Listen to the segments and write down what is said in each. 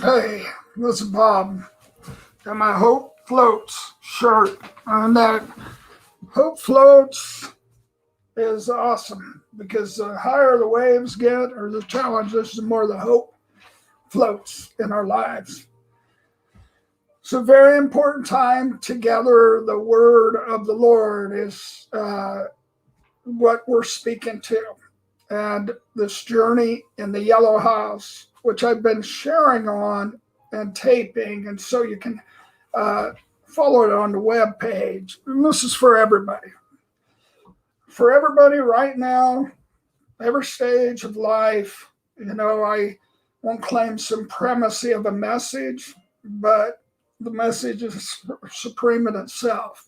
Hey, this is Bob. Got my Hope Floats shirt. And that Hope Floats is awesome because the higher the waves get or the challenges, the more the hope floats in our lives. It's a very important time together. The word of the Lord is what we're speaking to. And this journey in the yellow house, which I've been sharing on and taping, and so you can follow it on the web page. And this is for everybody. For everybody right now, every stage of life. I won't claim supremacy of a message, but the message is supreme in itself.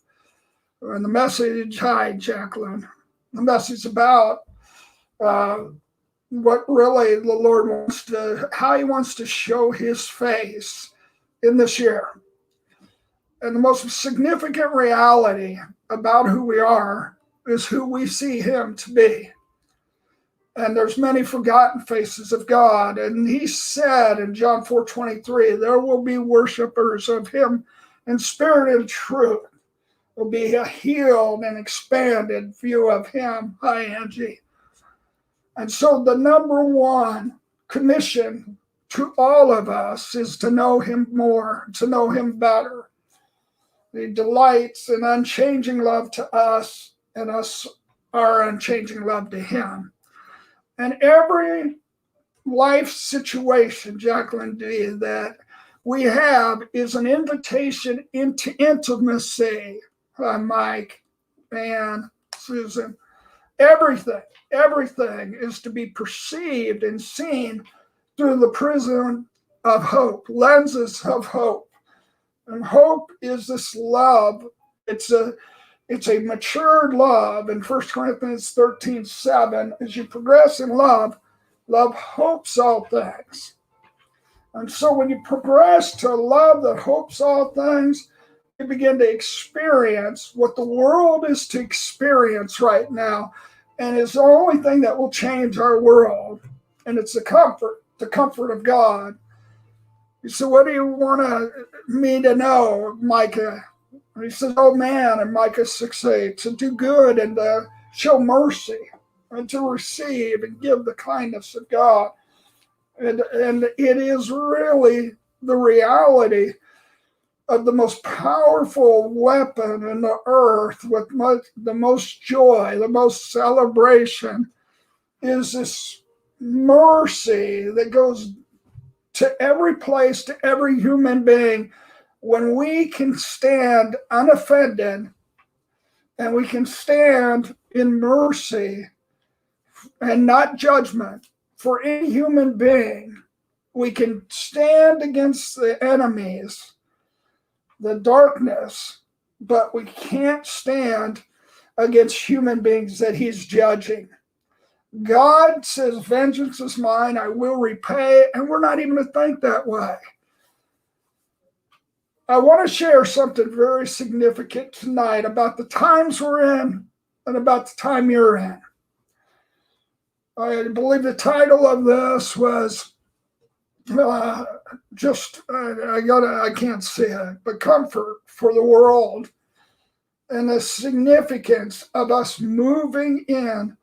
And the message, hi, Jacqueline, the message is about what really the Lord wants to, how he wants to show his face in this year. And the most significant reality about who we are is who we see him to be. And there's many forgotten faces of God. And he said in John 4:23, there will be worshipers of him in spirit and truth. There will be a healed and expanded view of him. Hi, Angie. And so the number one commission to all of us is to know him more, to know him better. He delights in unchanging love to us, and us our unchanging love to him. And every life situation, Jacqueline D., that we have is an invitation into intimacy. Mike, Ann, Susan, everything is to be perceived and seen through the prism of hope, lenses of hope. And hope is this love. It's a matured love. In 1 Corinthians 13:7, as you progress in love, love hopes all things. And so when you progress to a love that hopes all things, you begin to experience what the world is to experience right now. And it's the only thing that will change our world. And it's the comfort of God. So what do you want me to know, Micah? And he says, oh man, in Micah 6:8, to do good and to show mercy and to receive and give the kindness of God. And it is really the reality of the most powerful weapon in the earth with the most joy, the most celebration, is this mercy that goes to every place, to every human being. When we can stand unoffended and we can stand in mercy and not judgment for any human being, we can stand against the enemies, the darkness, but we can't stand against human beings that he's judging. God says, vengeance is mine, I will repay, and we're not even to think that way. I want to share something very significant tonight about the times we're in and about the time you're in. I believe the title of this was I can't see it, but comfort for the world, and the significance of us moving in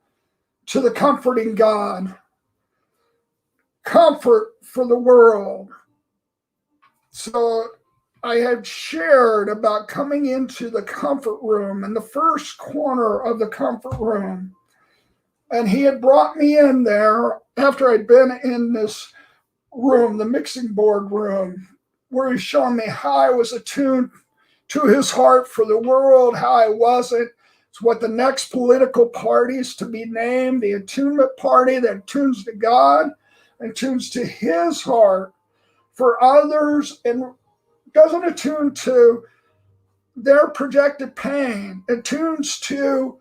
to the comforting God. Comfort for the world. So I had shared about coming into the comfort room in the first corner of the comfort room. And he had brought me in there after I'd been in this room, the mixing board room, where he's showing me how I was attuned to his heart for the world, how I wasn't. It's what the next political parties to be named, the attunement party that tunes to God and tunes to his heart for others and doesn't attune to their projected pain. It tunes to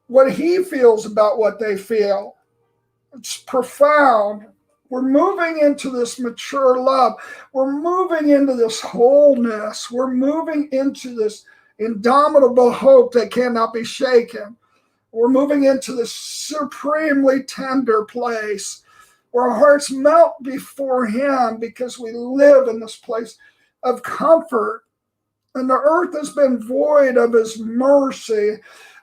what he feels about what they feel. It's profound. We're moving into this mature love. We're moving into this wholeness. We're moving into this indomitable hope that cannot be shaken. We're moving into this supremely tender place where our hearts melt before him because we live in this place of comfort. And the earth has been void of his mercy,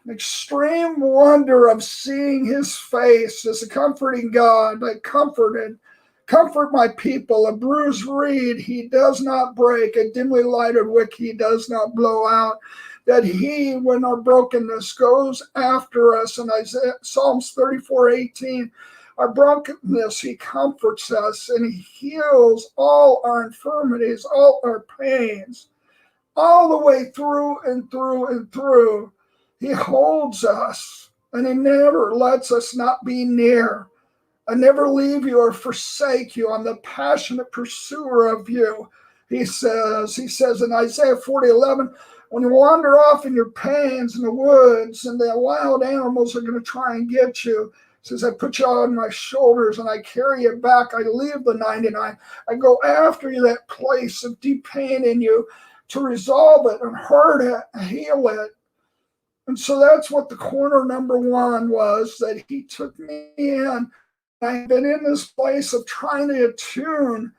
an extreme wonder of seeing his face as a comforting God that comfort my people. A bruised reed he does not break, a dimly lighted wick he does not blow out. That he, when our brokenness goes after us, in Psalms 34:18, our brokenness, he comforts us and he heals all our infirmities, all our pains, all the way through and through and through. He holds us and he never lets us not be near. I never leave you or forsake you. I'm the passionate pursuer of you. He says in Isaiah 40:11, when you wander off in your pains in the woods and the wild animals are going to try and get you, he says, I put you on my shoulders and I carry you back. I leave the 99. I go after you, that place of deep pain in you, to resolve it and hurt it and heal it. And so that's what the corner number one was, that he took me in. I've been in this place of trying to attune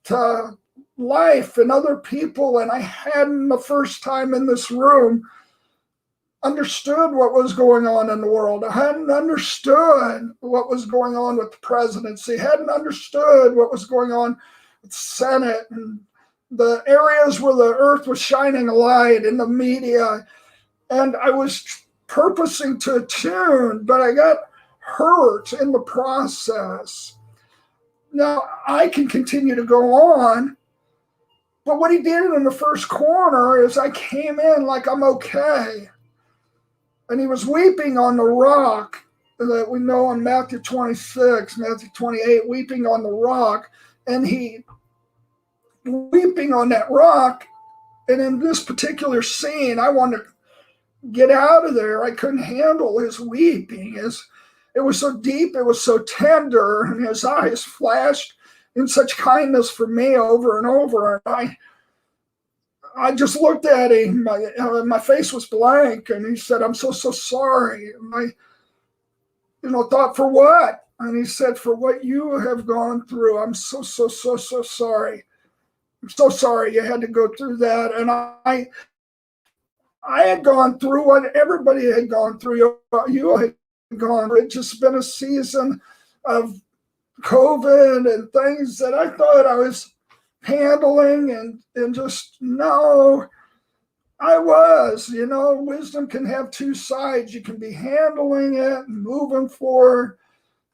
to life and other people, and I hadn't, the first time in this room, understood what was going on in the world. I hadn't understood what was going on with the presidency, hadn't understood what was going on with the Senate and the areas where the earth was shining a light in the media. And I was purposing to attune, but I got hurt in the process. Now, I can continue to go on, but what he did in the first corner is I came in like I'm okay. And he was weeping on the rock that we know in Matthew 26, Matthew 28, weeping on the rock. And he weeping on that rock. And in this particular scene, I wanted to get out of there. I couldn't handle his weeping. It was so deep, it was so tender, and his eyes flashed in such kindness for me over and over. And I just looked at him. My face was blank, and he said, I'm so sorry. And I thought, for what? And he said, for what you have gone through. I'm so sorry. I'm so sorry you had to go through that. And I had gone through what everybody had gone through. You had gone through. It's just been a season of COVID and things that I thought I was handling, and just, no, I was. Wisdom can have two sides. You can be handling it and moving forward,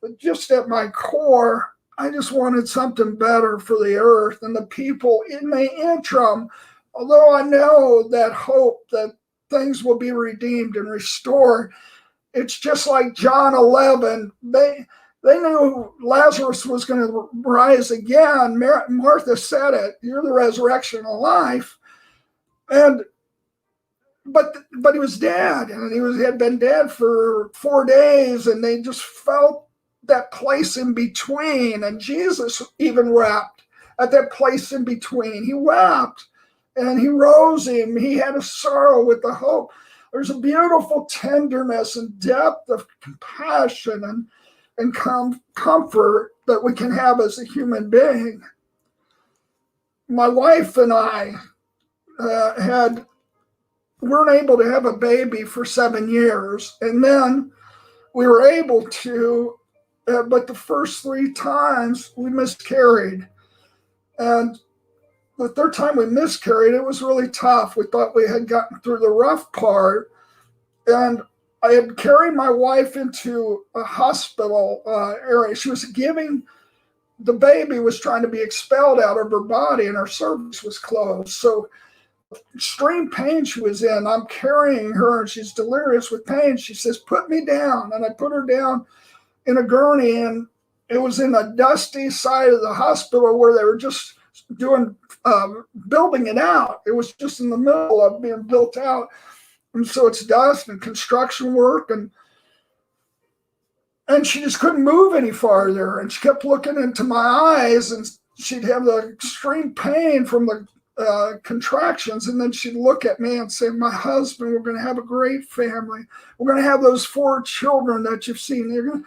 but just at my core, I just wanted something better for the earth and the people in the interim. Although I know that hope that things will be redeemed and restored, it's just like John 11. They knew Lazarus was going to rise again. Martha said it, you're the resurrection and life. But he was dead, and he had been dead for 4 days, and they just felt that place in between. And Jesus even wept at that place in between. He wept, and he rose him. He had a sorrow with the hope. There's a beautiful tenderness and depth of compassion and comfort that we can have as a human being. My wife and I weren't able to have a baby for 7 years, and then we were able to, but the first 3 times we miscarried. And the third time we miscarried, it was really tough. We thought we had gotten through the rough part, and I had carried my wife into a hospital area. She was the baby was trying to be expelled out of her body, and her cervix was closed. So extreme pain she was in. I'm carrying her, and she's delirious with pain. She says, put me down. And I put her down in a gurney, and it was in a dusty side of the hospital where they were just building it out. It was just in the middle of being built out. And so it's dust and construction work, and she just couldn't move any farther. And she kept looking into my eyes, and she'd have the extreme pain from the contractions. And then she'd look at me and say, my husband, we're going to have a great family. We're going to have those 4 children that you've seen.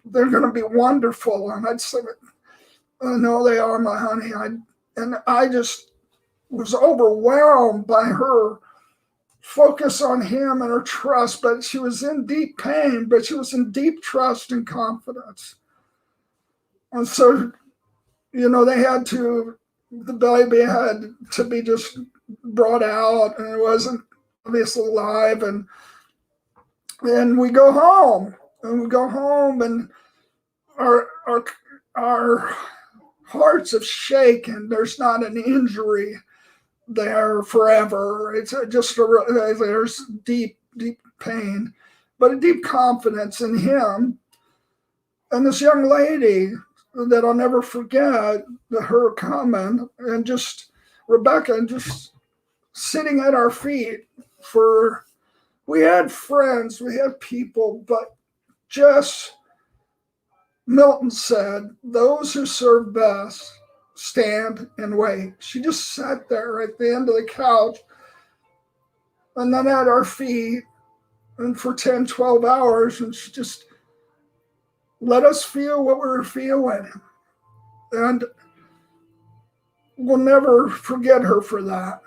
they're going to be wonderful. And I'd say, I know they are, my honey. And I just was overwhelmed by her focus on him and her trust, but she was in deep pain, but she was in deep trust and confidence. And so, the baby had to be just brought out, and it wasn't obviously alive. And we go home, and our hearts have shaken. There's not an injury there forever. It's there's deep pain, but a deep confidence in him. And this young lady that I'll never forget, her coming, and just Rebecca just sitting at our feet. We had friends, we had people, but just Milton said, those who serve best stand and wait. She just sat there at the end of the couch and then at our feet, and for 10, 12 hours, and she just let us feel what we were feeling. And we'll never forget her for that.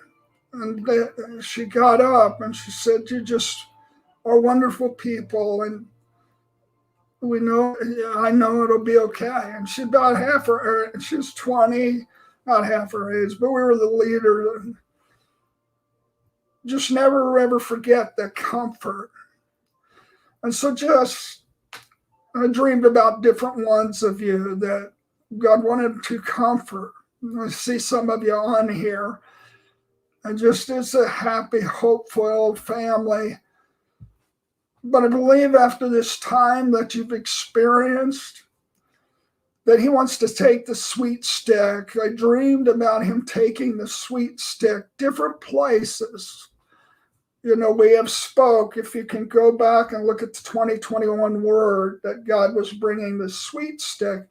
And she got up and she said, you just are wonderful people, and I know it'll be okay. And she about she was 20, not half her age, but we were the leader. Just never ever forget the comfort. And so I dreamed about different ones of you that God wanted to comfort. I see some of you on here. And just it's a happy, hope-filled family. But I believe after this time that you've experienced, that he wants to take the sweet stick. I dreamed about him taking the sweet stick, different places. We have spoke, if you can go back and look at the 2021 word, that God was bringing the sweet stick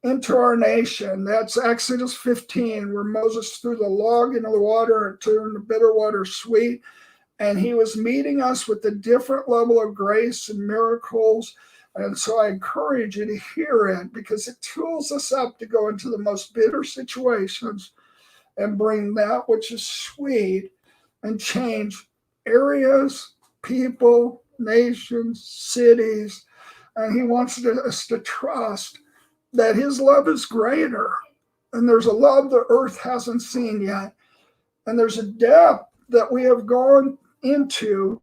into our nation. That's Exodus 15, where Moses threw the log into the water and turned the bitter water sweet. And he was meeting us with a different level of grace and miracles. And so I encourage you to hear it, because it tools us up to go into the most bitter situations and bring that which is sweet and change areas, people, nations, cities. And he wants us to trust that his love is greater. And there's a love the earth hasn't seen yet. And there's a depth that we have gone into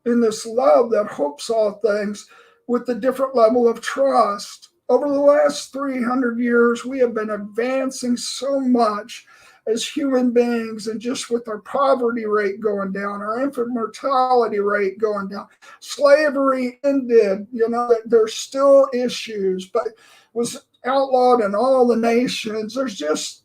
in this love that hopes all things, with a different level of trust. Over the last 300 years, we have been advancing so much as human beings, and just with our poverty rate going down, our infant mortality rate going down, slavery ended. There's still issues, but was outlawed in all the nations. There's just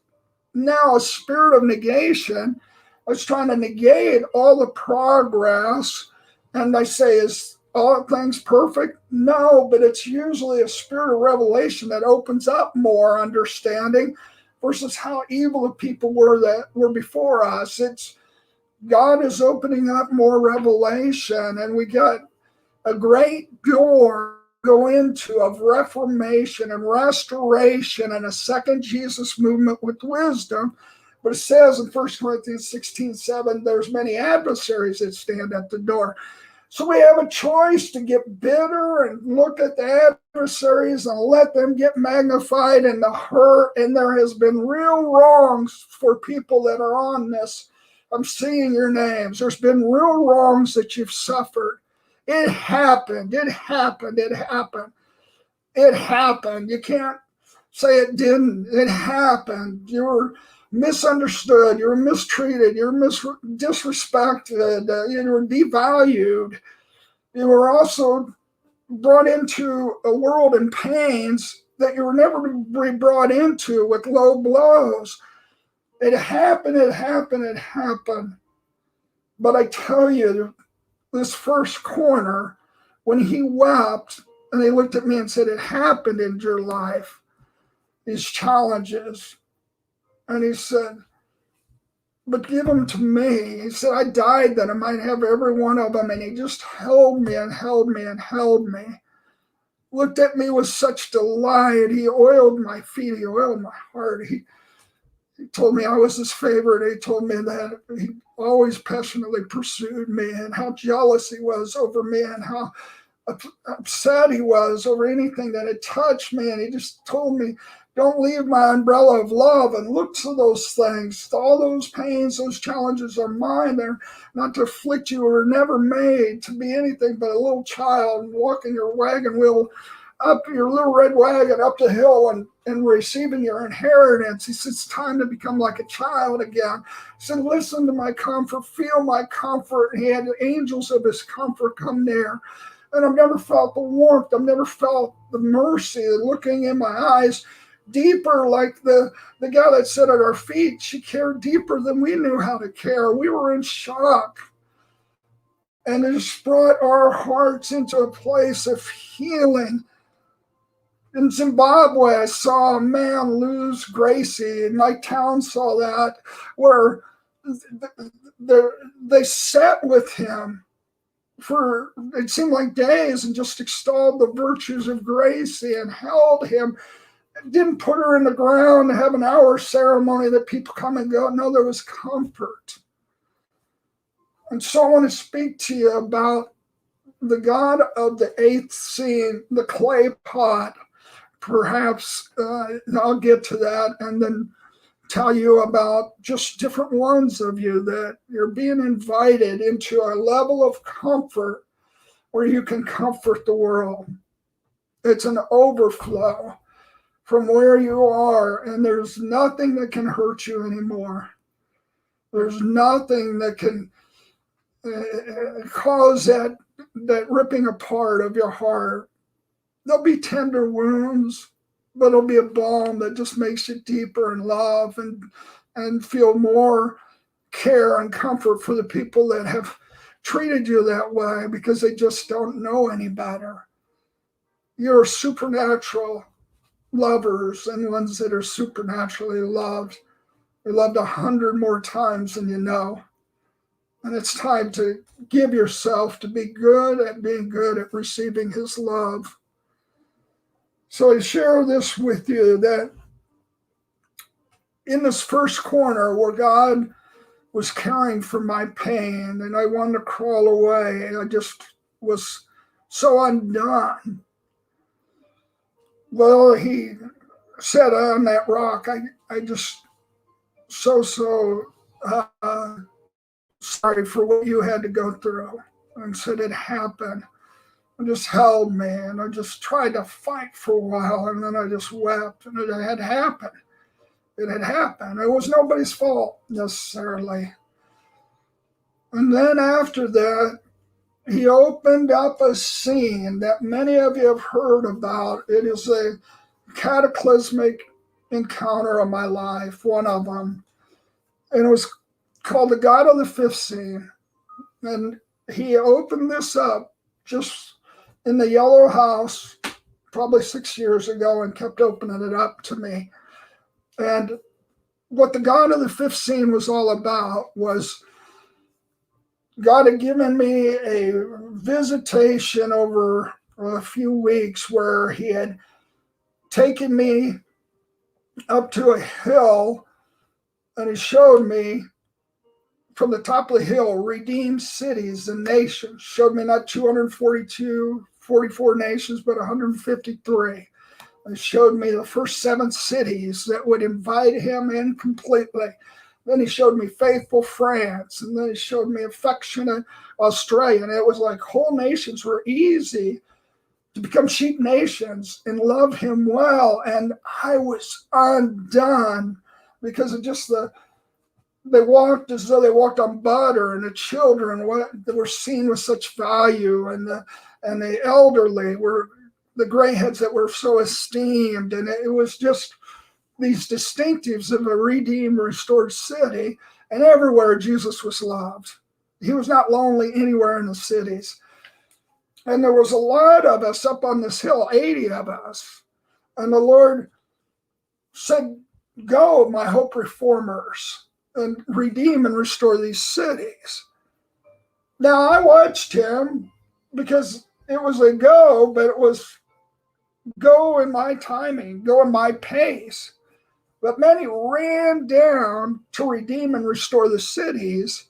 now a spirit of negation. I was trying to negate all the progress. And I say, is all things perfect? No, but it's usually a spirit of revelation that opens up more understanding versus how evil the people were that were before us. It's God is opening up more revelation, and we got a great door to go into of reformation and restoration and a second Jesus movement with wisdom. But it says in 1 Corinthians 16:7, there's many adversaries that stand at the door. So we have a choice to get bitter and look at the adversaries and let them get magnified and the hurt. And there has been real wrongs for people that are on this. I'm seeing your names. There's been real wrongs that you've suffered. It happened. It happened. It happened. It happened. You can't say it didn't. It happened. You were misunderstood. You were mistreated. You were disrespected. You were devalued. You were also brought into a world in pains that you were never be brought into with low blows. It happened. It happened. It happened. But I tell you, this first corner, when he wept and he looked at me and said, it happened in your life, these challenges. And he said, but give them to me. He said, I died that I might have every one of them. And he just held me and held me and held me. looked at me with such delight. He oiled my feet. He oiled my heart. He told me I was his favorite. He told me that he always passionately pursued me and how jealous he was over me and how upset he was over anything that had touched me. And he just told me, don't leave my umbrella of love and look to those things. All those pains, those challenges are mine. They're not to afflict you. We're never made to be anything but a little child and walking your wagon wheel up your little red wagon up the hill and receiving your inheritance. He said, it's time to become like a child again. He said, listen to my comfort, feel my comfort. He had the angels of his comfort come near. And I've never felt the warmth. I've never felt the mercy, the looking in my eyes deeper, like the guy that sat at our feet. She cared deeper than we knew how to care. We were in shock. And it just brought our hearts into a place of healing. In Zimbabwe, I saw a man lose Gracie, and my town saw that, where they sat with him for, it seemed like days, and just extolled the virtues of Gracie and held him. Didn't put her in the ground and have an hour ceremony that people come and go. No, there was comfort. And so I want to speak to you about the God of the eighth scene, the clay pot. Perhaps I'll get to that and then tell you about just different ones of you that you're being invited into a level of comfort where you can comfort the world. It's an overflow from where you are, and there's nothing that can hurt you anymore. There's nothing that can cause that ripping apart of your heart. There'll be tender wounds, but it'll be a balm that just makes you deeper in love and feel more care and comfort for the people that have treated you that way because they just don't know any better. You're supernatural lovers and ones that are supernaturally loved. You're loved 100 more times than you know. And it's time to give yourself to be good at being good at receiving his love. So I share this with you that in this first corner where God was caring for my pain and I wanted to crawl away, I just was so undone. Well, he said on that rock, I just so sorry for what you had to go through. And said it happened. I just held me and I just tried to fight for a while and then I just wept and it had happened. It had happened. It was nobody's fault necessarily. And then after that, he opened up a scene that many of you have heard about. It is a cataclysmic encounter of my life, one of them. And it was called the God of the Fifth Scene. And he opened this up just in the yellow house probably 6 years ago and kept opening it up to me. And what the God of the Fifth Scene was all about was God had given me a visitation over a few weeks where he had taken me up to a hill and he showed me from the top of the hill redeemed cities and nations. Showed me not 44 nations, but 153. It showed me the first 7 cities that would invite him in completely. Then he showed me faithful France, and then he showed me affectionate Australia. And it was like whole nations were easy to become sheep nations and love him well. And I was undone because of just they walked as though they walked on butter, and the children were seen with such value, and the elderly were the grayheads that were so esteemed. And it was just these distinctives of a redeemed, restored city. And everywhere Jesus was loved. He was not lonely anywhere in the cities. And there was a lot of us up on this hill, 80 of us. And the Lord said, go, my hope reformers, and redeem and restore these cities. Now, I watched him because it was a go, but it was go in my timing, go in my pace. But many ran down to redeem and restore the cities,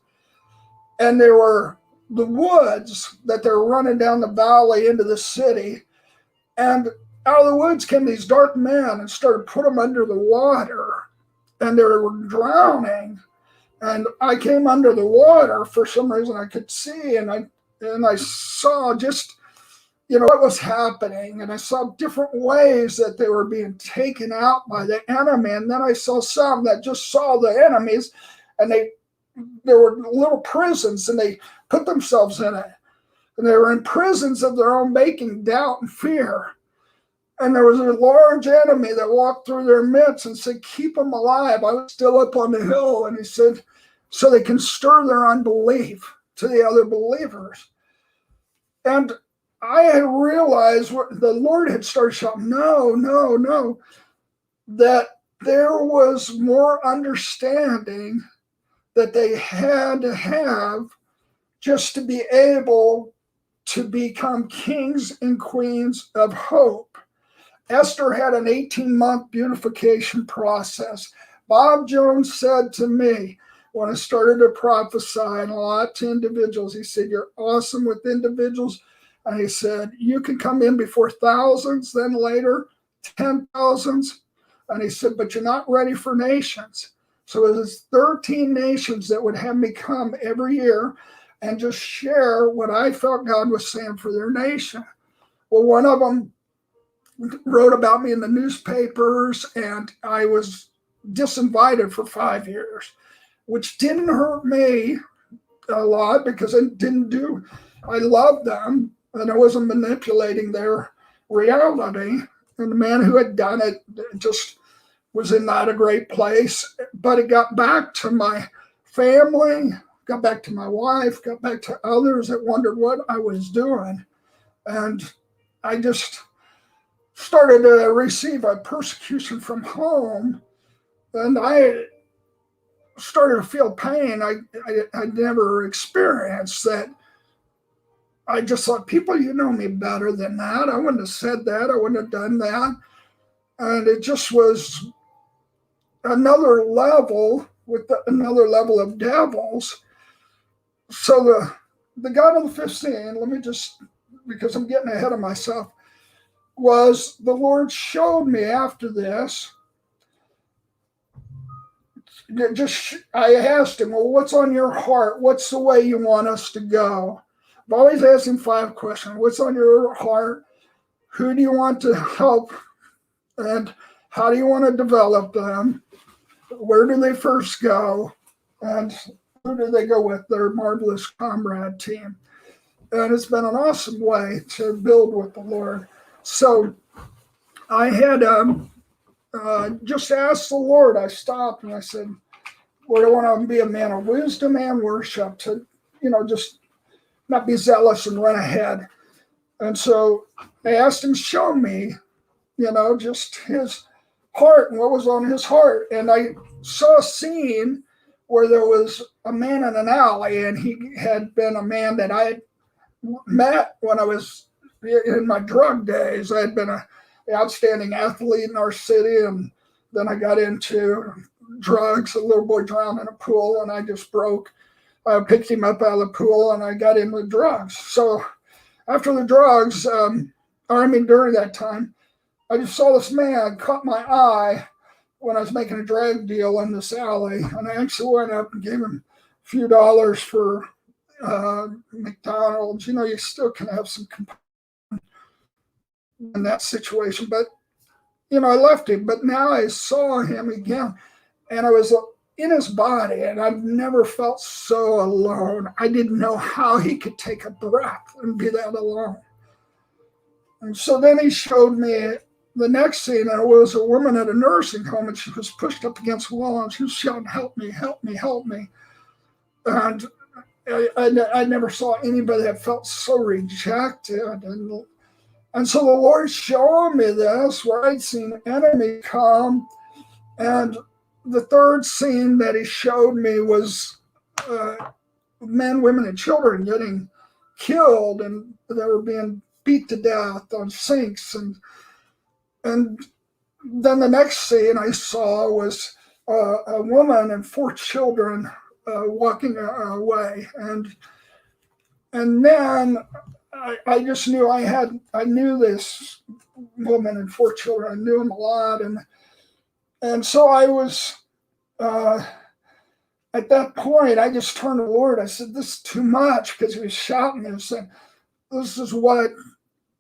and there were the woods that they're running down the valley into the city. And out of the woods came these dark men and started putting them under the water, and they were drowning. And I came under the water for some reason I could see, and I saw just what was happening, and I saw different ways that they were being taken out by the enemy. And then I saw some that just saw the enemies, and there were little prisons, and they put themselves in it, and they were in prisons of their own making, doubt and fear. And there was a large enemy that walked through their midst and said, keep them alive. I was still up on the hill. And he said, so they can stir their unbelief to the other believers. And I had realized what the Lord had started shouting, no, that there was more understanding that they had to have just to be able to become kings and queens of hope. Esther had an 18-month beautification process. Bob Jones said to me when I started to prophesy and a lot to individuals, he said, you're awesome with individuals. And he said, you can come in before thousands, then later 10,000s. And he said, but you're not ready for nations. So it was 13 nations that would have me come every year and just share what I felt God was saying for their nation. Well, one of them wrote about me in the newspapers, and I was disinvited for 5 years, which didn't hurt me a lot because I loved them, and I wasn't manipulating their reality. And the man who had done it just was in not a great place. But it got back to my family, got back to my wife, got back to others that wondered what I was doing. And I just started to receive a persecution from home, and I started to feel pain I never experienced. That I just thought, people, you know me better than that. I wouldn't have said that. I wouldn't have done that. And it just was another level with another level of devils. So the God of the fifth scene, let me just, because I'm getting ahead of myself, was the Lord showed me after this. I asked him, well, what's on your heart? What's the way you want us to go? I've always asked him 5 questions. What's on your heart? Who do you want to help? And how do you want to develop them? Where do they first go? And who do they go with? Their marvelous comrade team. And it's been an awesome way to build with the Lord. So I had just asked the Lord. I stopped and I said, Lord, I want to be a man of wisdom and worship, to, just not be zealous and run ahead. And so I asked him, show me, just his heart and what was on his heart. And I saw a scene where there was a man in an alley, and he had been a man that I had met when I was in my drug days. I had been an outstanding athlete in our city, and then I got into drugs. A little boy drowned in a pool, and I just broke. I picked him up out of the pool, and I got in with drugs. So after the drugs, during that time, I just saw this man caught my eye when I was making a drug deal in this alley, and I actually went up and gave him a few dollars for McDonald's. You still can have some in that situation, but I left him. But now I saw him again, and I was in his body, and I've never felt so alone. I didn't know how he could take a breath and be that alone. And so then he showed me the next scene, and it was a woman at a nursing home, and she was pushed up against the wall, and she was shouting, help me, help me, help me. And I never saw anybody that felt so rejected. And so the Lord showed me this, where I'd seen enemy come. And the third scene that he showed me was men, women, and children getting killed, and they were being beat to death on sinks. And And then the next scene I saw was a woman and 4 children walking away, and then I just knew I knew this woman and 4 children. I knew them a lot, and so I was at that point. I just turned to the Lord. I said, "This is too much," because he was shouting and saying, "This is what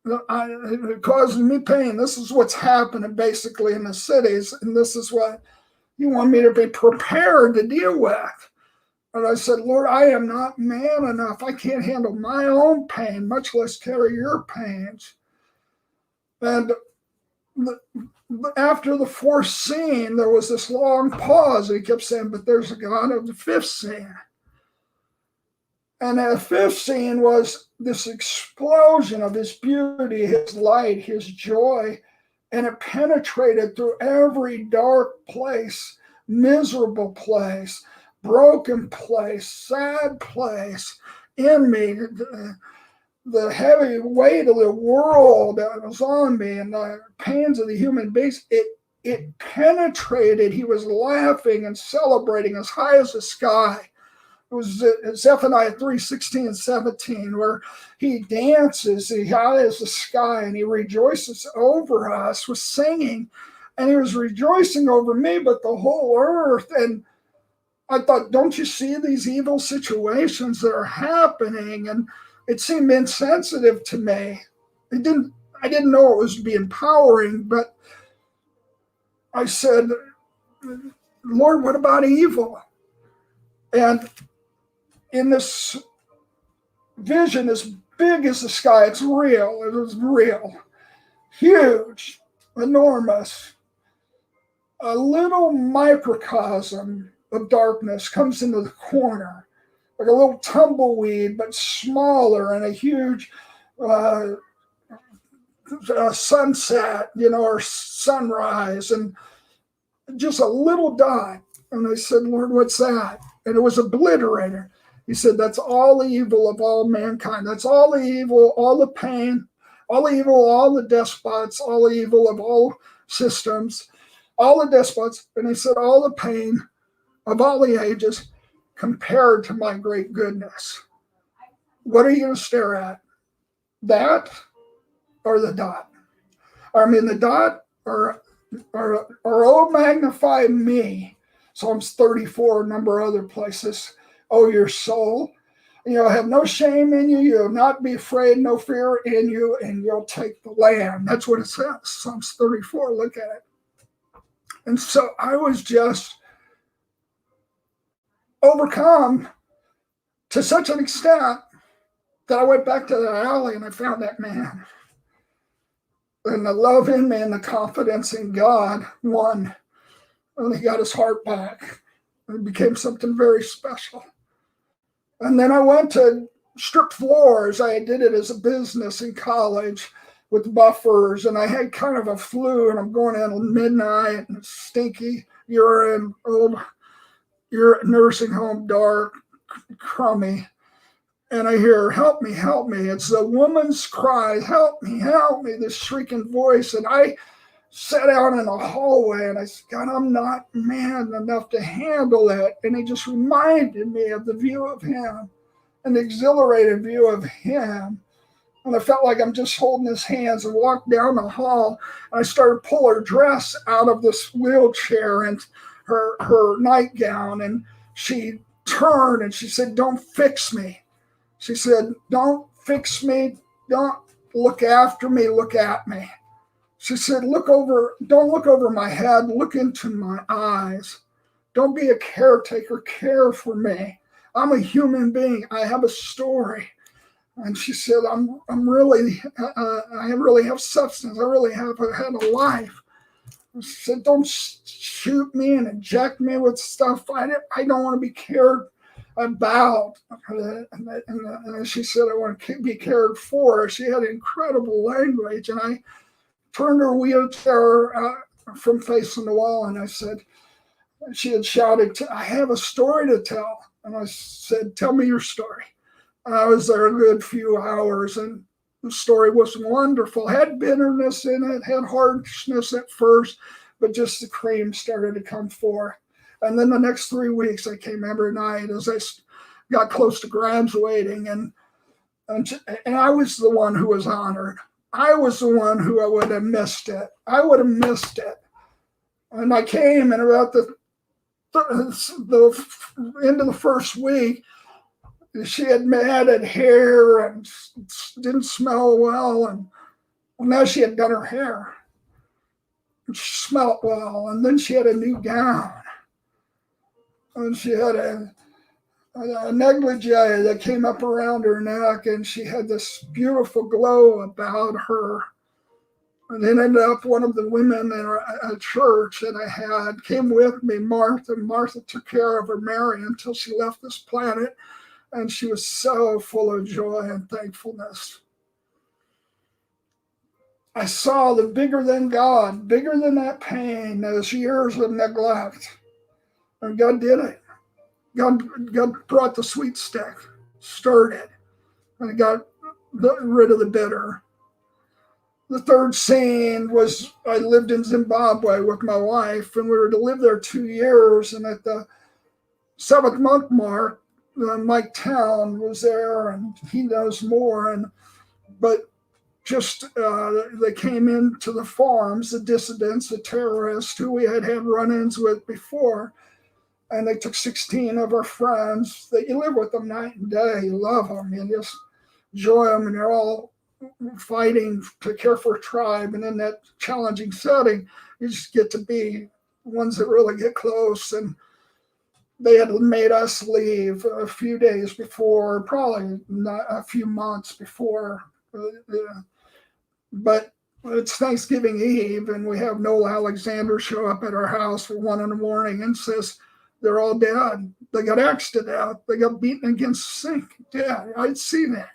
it causes me pain. This is what's happening basically in the cities, and this is what you want me to be prepared to deal with." And I said, "Lord, I am not man enough. I can't handle my own pain, much less carry your pains." And after the 4th scene, there was this long pause. He kept saying, "But there's a God of the 5th scene." And the 5th scene was this explosion of his beauty, his light, his joy, and it penetrated through every dark place, miserable place, broken place, sad place in me. The heavy weight of the world that was on me and the pains of the human beings, it penetrated. He was laughing and celebrating as high as the sky. It was Zephaniah 3:16 and 17, where he dances high as the sky and he rejoices over us with singing. And he was rejoicing over me, but the whole earth. And I thought, don't you see these evil situations that are happening? And it seemed insensitive to me. I didn't know it was be empowering, but I said, "Lord, what about evil?" And in this vision as big as the sky, it's real. It was real. Huge, enormous. A little microcosm of darkness comes into the corner, like a little tumbleweed, but smaller, and a huge sunset, or sunrise, and just a little dot. And I said, "Lord, what's that?" And it was obliterator. He said, "That's all the evil of all mankind. That's all the evil, all the pain, all the evil, all the despots, all the evil of all systems, all the despots." And he said, "All the pain of all the ages compared to my great goodness." What are you going to stare at? That or the dot? The dot or oh, magnify me. Psalms 34, a number of other places. "Oh, your soul, have no shame in you. You'll not be afraid, no fear in you, and you'll take the land." That's what it says. Psalms 34, look at it. And so I was just overcome to such an extent that I went back to the alley and I found that man. And the love in me and the confidence in God won. And he got his heart back. It became something very special. And then I went to strip floors. I did it as a business in college with buffers. And I had kind of a flu, and I'm going in at midnight and stinky urine, old nursing home, dark, crummy. And I hear, "Help me, help me." It's a woman's cry, "Help me, help me," this shrieking voice. And I sat down in a hallway and I said, "God, I'm not man enough to handle it." And he just reminded me of the view of him, an exhilarated view of him. And I felt like I'm just holding his hands and walked down the hall. And I started to pull her dress out of this wheelchair and her nightgown. And she turned and she said, "Don't fix me." She said, "Don't fix me. Don't look after me. Look at me." She said, "Don't look over my head. Look into my eyes. Don't be a caretaker. Care for me. I'm a human being. I have a story." And she said, I really have substance. I really have had a life." She said, "Don't shoot me and inject me with stuff. I don't want to be cared about." And she said, "I want to be cared for." She had incredible language. And I turned her wheelchair from facing the wall, and I said, she had shouted, "I have a story to tell." And I said, "Tell me your story." And I was there a good few hours, and story was wonderful. Had bitterness in it, had harshness at first, but just the cream started to come forth. And then the next 3 weeks, I came every night as I got close to graduating, and I was the one who was honored. I was the one who I would have missed it. I would have missed it. And I came, and about the end of the first week, she had matted hair and didn't smell well. And now she had done her hair. She smelled well. And then she had a new gown. And she had a negligee that came up around her neck. And she had this beautiful glow about her. And then ended up one of the women in a church that I had came with me, Martha. Martha took care of her Mary until she left this planet. And she was so full of joy and thankfulness. I saw the bigger than God, bigger than that pain, those years of neglect. And God did it. God brought the sweet stick, stirred it, and got rid of the bitter. The third scene was I lived in Zimbabwe with my wife, and we were to live there 2 years. And at the 7th month mark, Mike Town was there, and he knows more. But they came into the farms, the dissidents, the terrorists who we had run-ins with before, and they took 16 of our friends. That you live with them night and day, you love them, you just enjoy them, and they're all fighting to care for a tribe. And in that challenging setting, you just get to be ones that really get close. And they had made us leave a few days before, probably not a few months before. But it's Thanksgiving Eve, and we have Noel Alexander show up at our house at 1 a.m. and says they're all dead. They got axed to death. They got beaten against the sink. Dead. I'd seen it.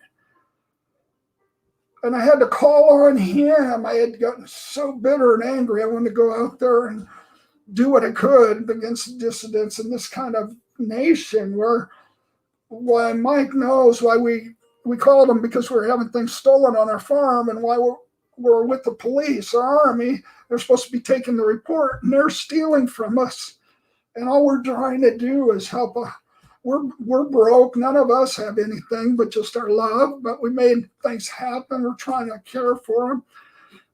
And I had to call on him. I had gotten so bitter and angry. I wanted to go out there and do what I could against the dissidents in this kind of nation why Mike knows why we called them, because we were having things stolen on our farm, and why we're with the police, our army. They're supposed to be taking the report, and they're stealing from us. And all we're trying to do is help. We're broke. None of us have anything but just our love, but we made things happen. We're trying to care for them.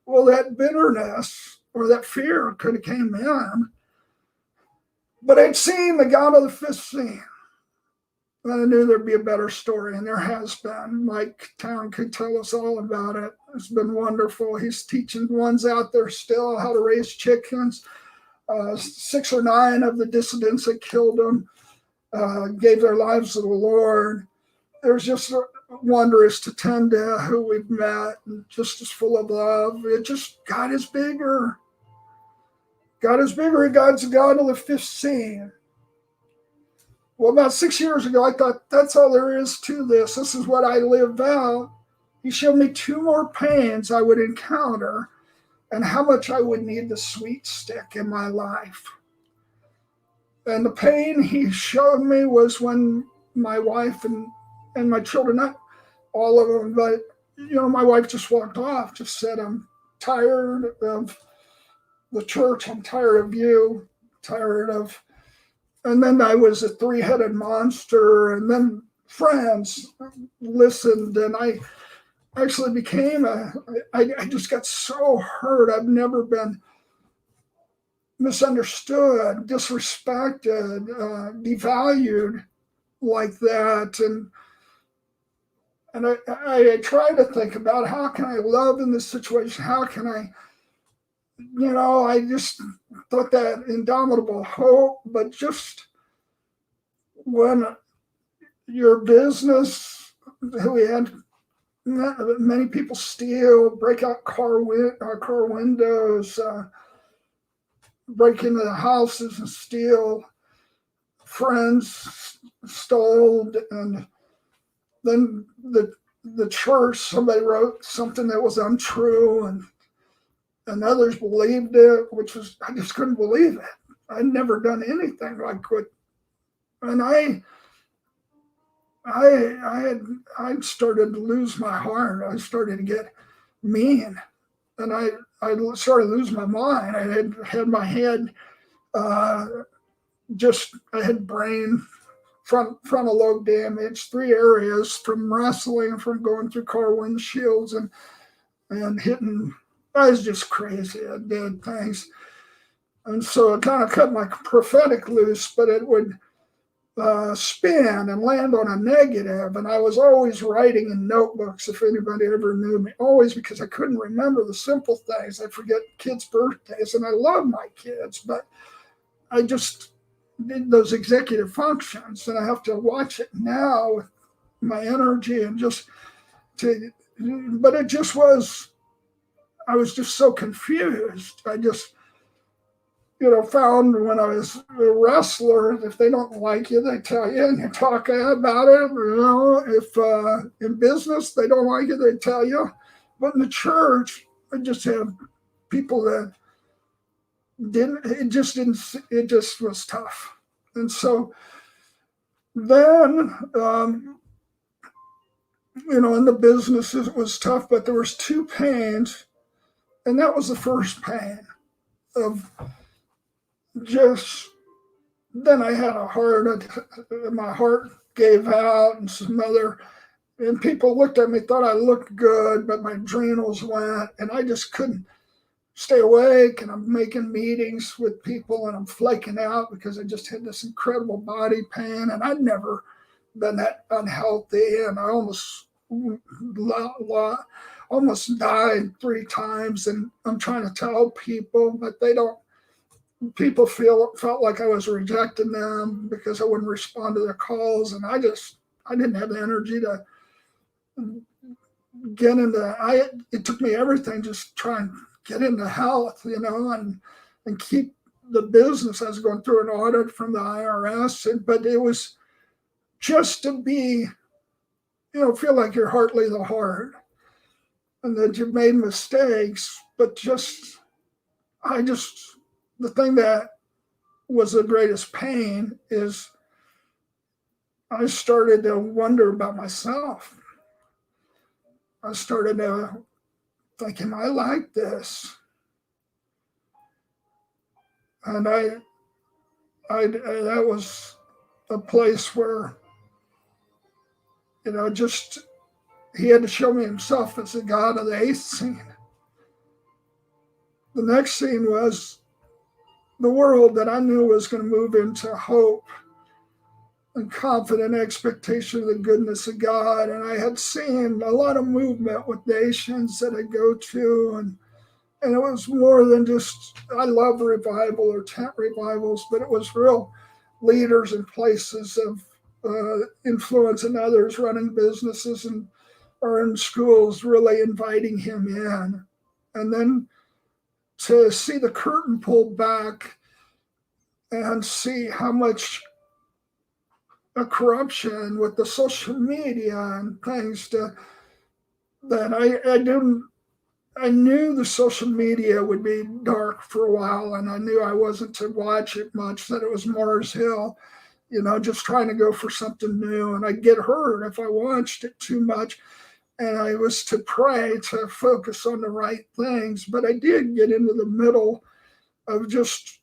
Well, that bitterness or that fear could have came in. But I'd seen the God of the fifth scene. And I knew there'd be a better story, and there has been. Mike Town could tell us all about it. It's been wonderful. He's teaching ones out there still how to raise chickens. 6 or 9 of the dissidents that killed them gave their lives to the Lord. There's just wondrous to tend to who we've met, and just as full of love. God is bigger. God is bigger, and God's the God of the fifth scene. Well, about 6 years ago, I thought, that's all there is to this. This is what I lived out. He showed me 2 more pains I would encounter and how much I would need the sweet stick in my life. And the pain he showed me was when my wife and my children, not all of them, but my wife just walked off, just said, I'm tired of the church. I'm tired of you, tired of. And then I was a 3-headed monster, and then friends listened, and I actually became I just got so hurt. I've never been misunderstood, disrespected, devalued like that. And I try to think about how can I love in this situation? How can I, I just thought that indomitable hope, but just when your business, we had many people steal, break out car windows, break into the houses and steal. Friends stole, and then the church, somebody wrote something that was untrue, and others believed it, I just couldn't believe it. I'd never done anything like what, and I I started to lose my heart. I started to get mean, and I started to lose my mind. I had my head uh, I had brain frontal lobe damage, three areas from wrestling, from going through car windshields and hitting. I was just crazy. I did things, and so it kind of cut my prophetic loose, but it would spin and land on a negative. And I was always writing in notebooks, if anybody ever knew me, always, because I couldn't remember the simple things. I forget kids' birthdays, and I love my kids, but I just did those executive functions, and I have to watch it now with my energy and just to, but it just was, I was just so confused. I just, found when I was a wrestler, if they don't like you, they tell you and you talk about it. If in business they don't like you, they tell you. But in the church, I just have people that didn't. It just didn't. It just was tough. And so then, in the business it was tough, but there was two pains, and that was the first pain of just. Then I had my heart gave out, and some other, and people looked at me, thought I looked good, but my adrenals went, and I just couldn't stay awake. And I'm making meetings with people, and I'm flaking out because I just had this incredible body pain, and I'd never been that unhealthy, and I almost died 3 times. And I'm trying to tell people, but they don't. People felt like I was rejecting them because I wouldn't respond to their calls, and I didn't have the energy to get into. It took me everything just try and get into health, and keep the business. I was going through an audit from the IRS, but it was just to be, feel like you're hardly the heart, and that you've made mistakes, but the thing that was the greatest pain is I started to wonder about myself. I started to think, am I like this? And that was a place where, just he had to show me himself as the God of the eighth scene. The next scene was the world that I knew was going to move into hope and confident expectation of the goodness of God. And I had seen a lot of movement with nations that I go to, and it was more than just, I love revival or tent revivals, but it was real leaders and places of influence and others running businesses or in schools really inviting him in. And then to see the curtain pulled back and see how much corruption with the social media and things that I knew the social media would be dark for a while, and I knew I wasn't to watch it much, that it was Mars Hill, just trying to go for something new. And I'd get hurt if I watched it too much. And I was to pray to focus on the right things. But I did get into the middle of just,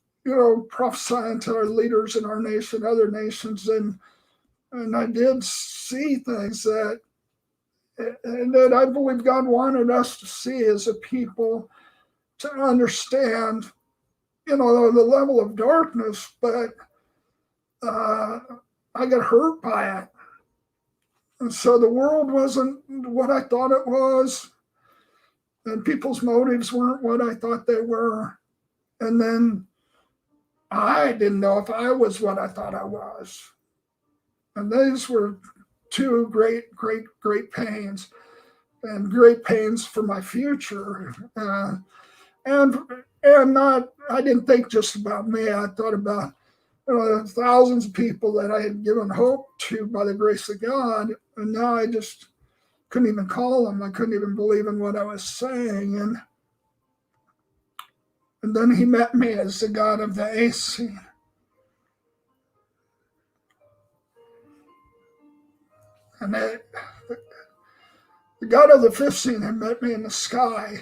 prophesying to our leaders in our nation, other nations. And I did see things that I believe God wanted us to see as a people, to understand, the level of darkness, but I got hurt by it. And so the world wasn't what I thought it was, and people's motives weren't what I thought they were. And then I didn't know if I was what I thought I was. And these were two great, great, great pains, and great pains for my future. And not, I didn't think just about me. I thought about thousands of people that I had given hope to by the grace of God, and now I just couldn't even call them. I couldn't even believe in what I was saying. And then he met me as the God of the eighth scene. And the God of the fifth scene had met me in the sky.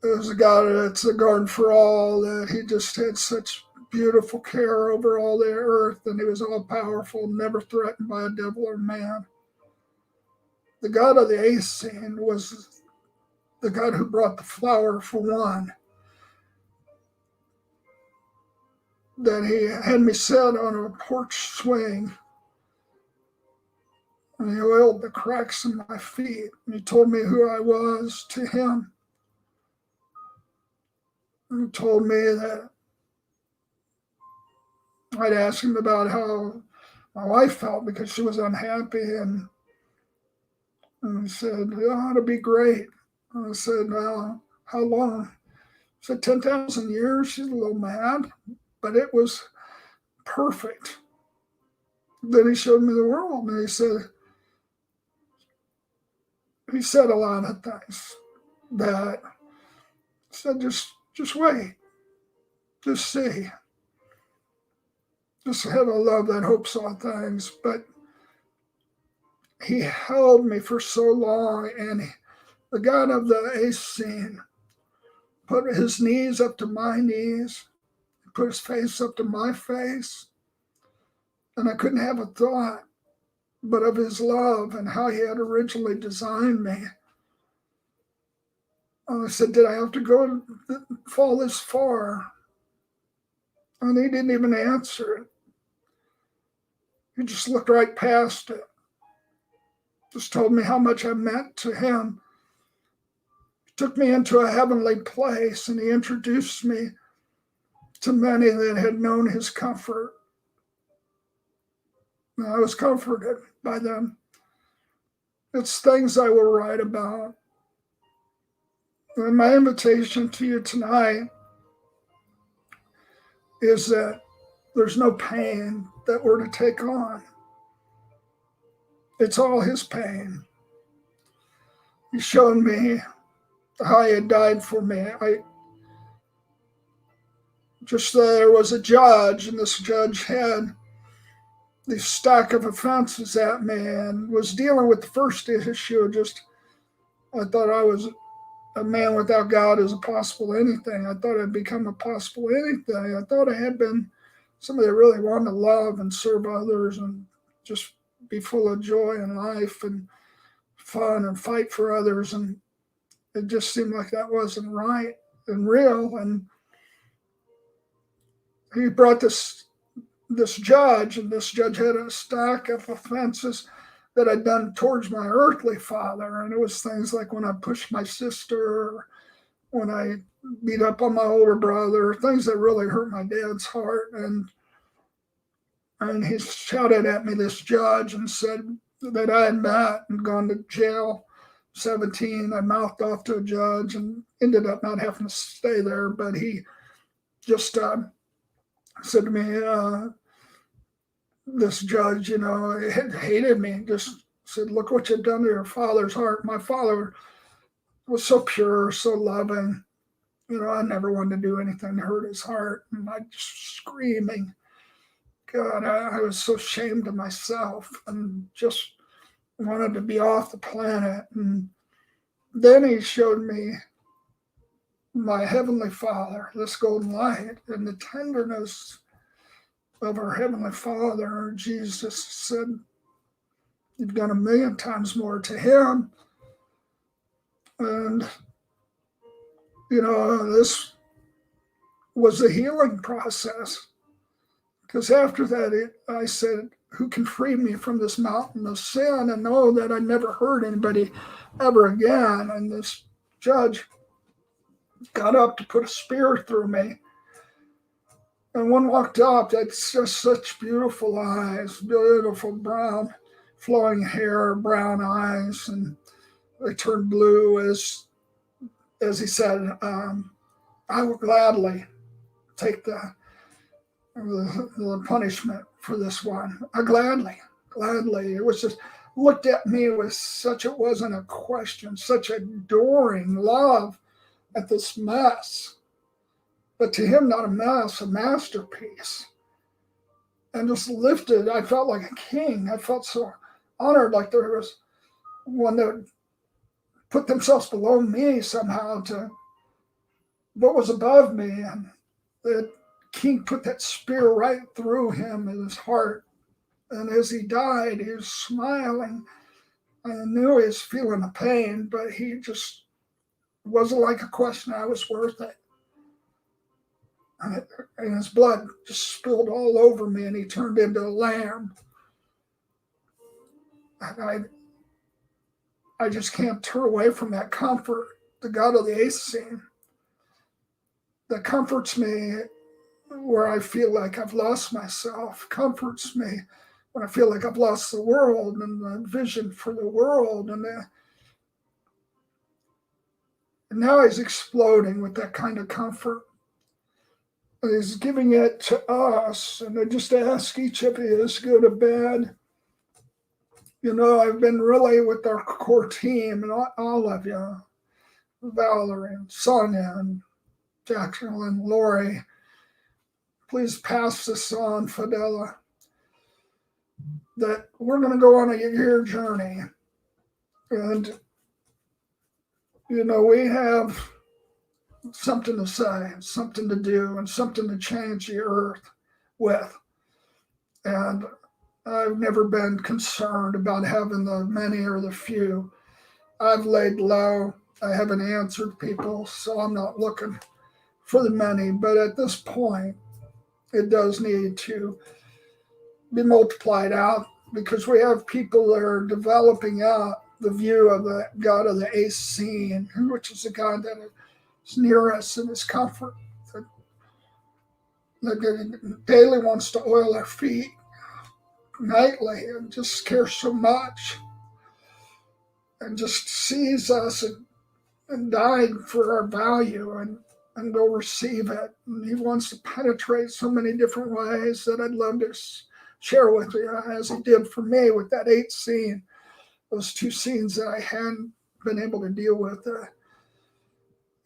It was a God that's a garden for all, that he just had such beautiful care over all the earth, and he was all powerful, never threatened by a devil or man. The God of the eighth scene was the God who brought the flower for one, that he had me sit on a porch swing, and he oiled the cracks in my feet, and he told me who I was to him. And he told me that I'd ask him about how my wife felt because she was unhappy, and he said, "Oh, it'll be great." And I said, "Well, how long?" He said, 10,000 years. She's a little mad, but it was perfect. Then he showed me the world, and he said a lot of things that said, just wait, just see, just have a love that hopes all things. But he held me for so long, and the God of the eighth scene put his knees up to my knees, put his face up to my face, and I couldn't have a thought but of his love and how he had originally designed me. And I said, did I have to go and fall this far? And he didn't even answer it. He just looked right past it. Just told me how much I meant to him. He took me into a heavenly place, and he introduced me to many that had known his comfort. And I was comforted by them. It's things I will write about. And my invitation to you tonight is that there's no pain that we're to take on. It's all his pain. He showed me how he had died for me. There was a judge, and this judge had this stack of offenses at me and was dealing with the first issue. I thought I was a man without God is a possible anything. I thought I'd become a possible anything. I thought I had been somebody that really wanted to love and serve others and just be full of joy in life and fun and fight for others. And it just seemed like that wasn't right and real. And he brought this judge, and this judge had a stack of offenses that I'd done towards my earthly father. And it was things like when I pushed my sister, or when I beat up on my older brother, things that really hurt my dad's heart. And he shouted at me, this judge, and said that I had met and gone to jail 17. I mouthed off to a judge and ended up not having to stay there. But he just said to me, this judge, hated me, just said, look what you've done to your father's heart. My father was so pure, so loving. I never wanted to do anything to hurt his heart. And I just screaming, God, I was so ashamed of myself and just wanted to be off the planet. And then he showed me my Heavenly Father, this golden light, and the tenderness of our Heavenly Father. Jesus said, you've done 1,000,000 times more to him. And, this was a healing process. Because after that, I said, who can free me from this mountain of sin, and know that I never hurt anybody ever again. And this judge got up to put a spear through me. And one walked up, that's just such beautiful eyes, beautiful brown, flowing hair, brown eyes, and they turned blue as he said, I will gladly take the punishment for this one. I gladly. It was just looked at me with it wasn't a question, such adoring love at this mess. But to him, not a mess, a masterpiece. and just lifted. I felt like a king. I felt so honored, like there was one that would put themselves below me somehow to what was above me. And the king put that spear right through him in his heart. And as he died, he was smiling. I knew he was feeling the pain, but he just wasn't like a question. I was worth it. And his blood just spilled all over me, and he turned into a lamb. And I just can't turn away from that comfort, the God of the eighth scene, that comforts me where I feel like I've lost myself, comforts me when I feel like I've lost the world and the vision for the world. And now he's exploding with that kind of comfort. And he's giving it to us. And I just ask each of you, good or bad. I've been really with our core team and all of you, Valerie and Sonia and Jacqueline, Lori. Please pass this on, Fidela, that we're going to go on a year journey. And, we have something to say, something to do, and something to change the earth with. And I've never been concerned about having the many or the few. I've laid low. I haven't answered people, so I'm not looking for the many. But at this point, it does need to be multiplied out because we have people that are developing out the view of the God of the eighth scene, which is a God that is near us in his comfort, that daily wants to oil our feet nightly and just cares so much and just sees us and died for our value and go receive it. And he wants to penetrate so many different ways that I'd love to share with you, as he did for me with that eighth scene, those two scenes that I hadn't been able to deal with.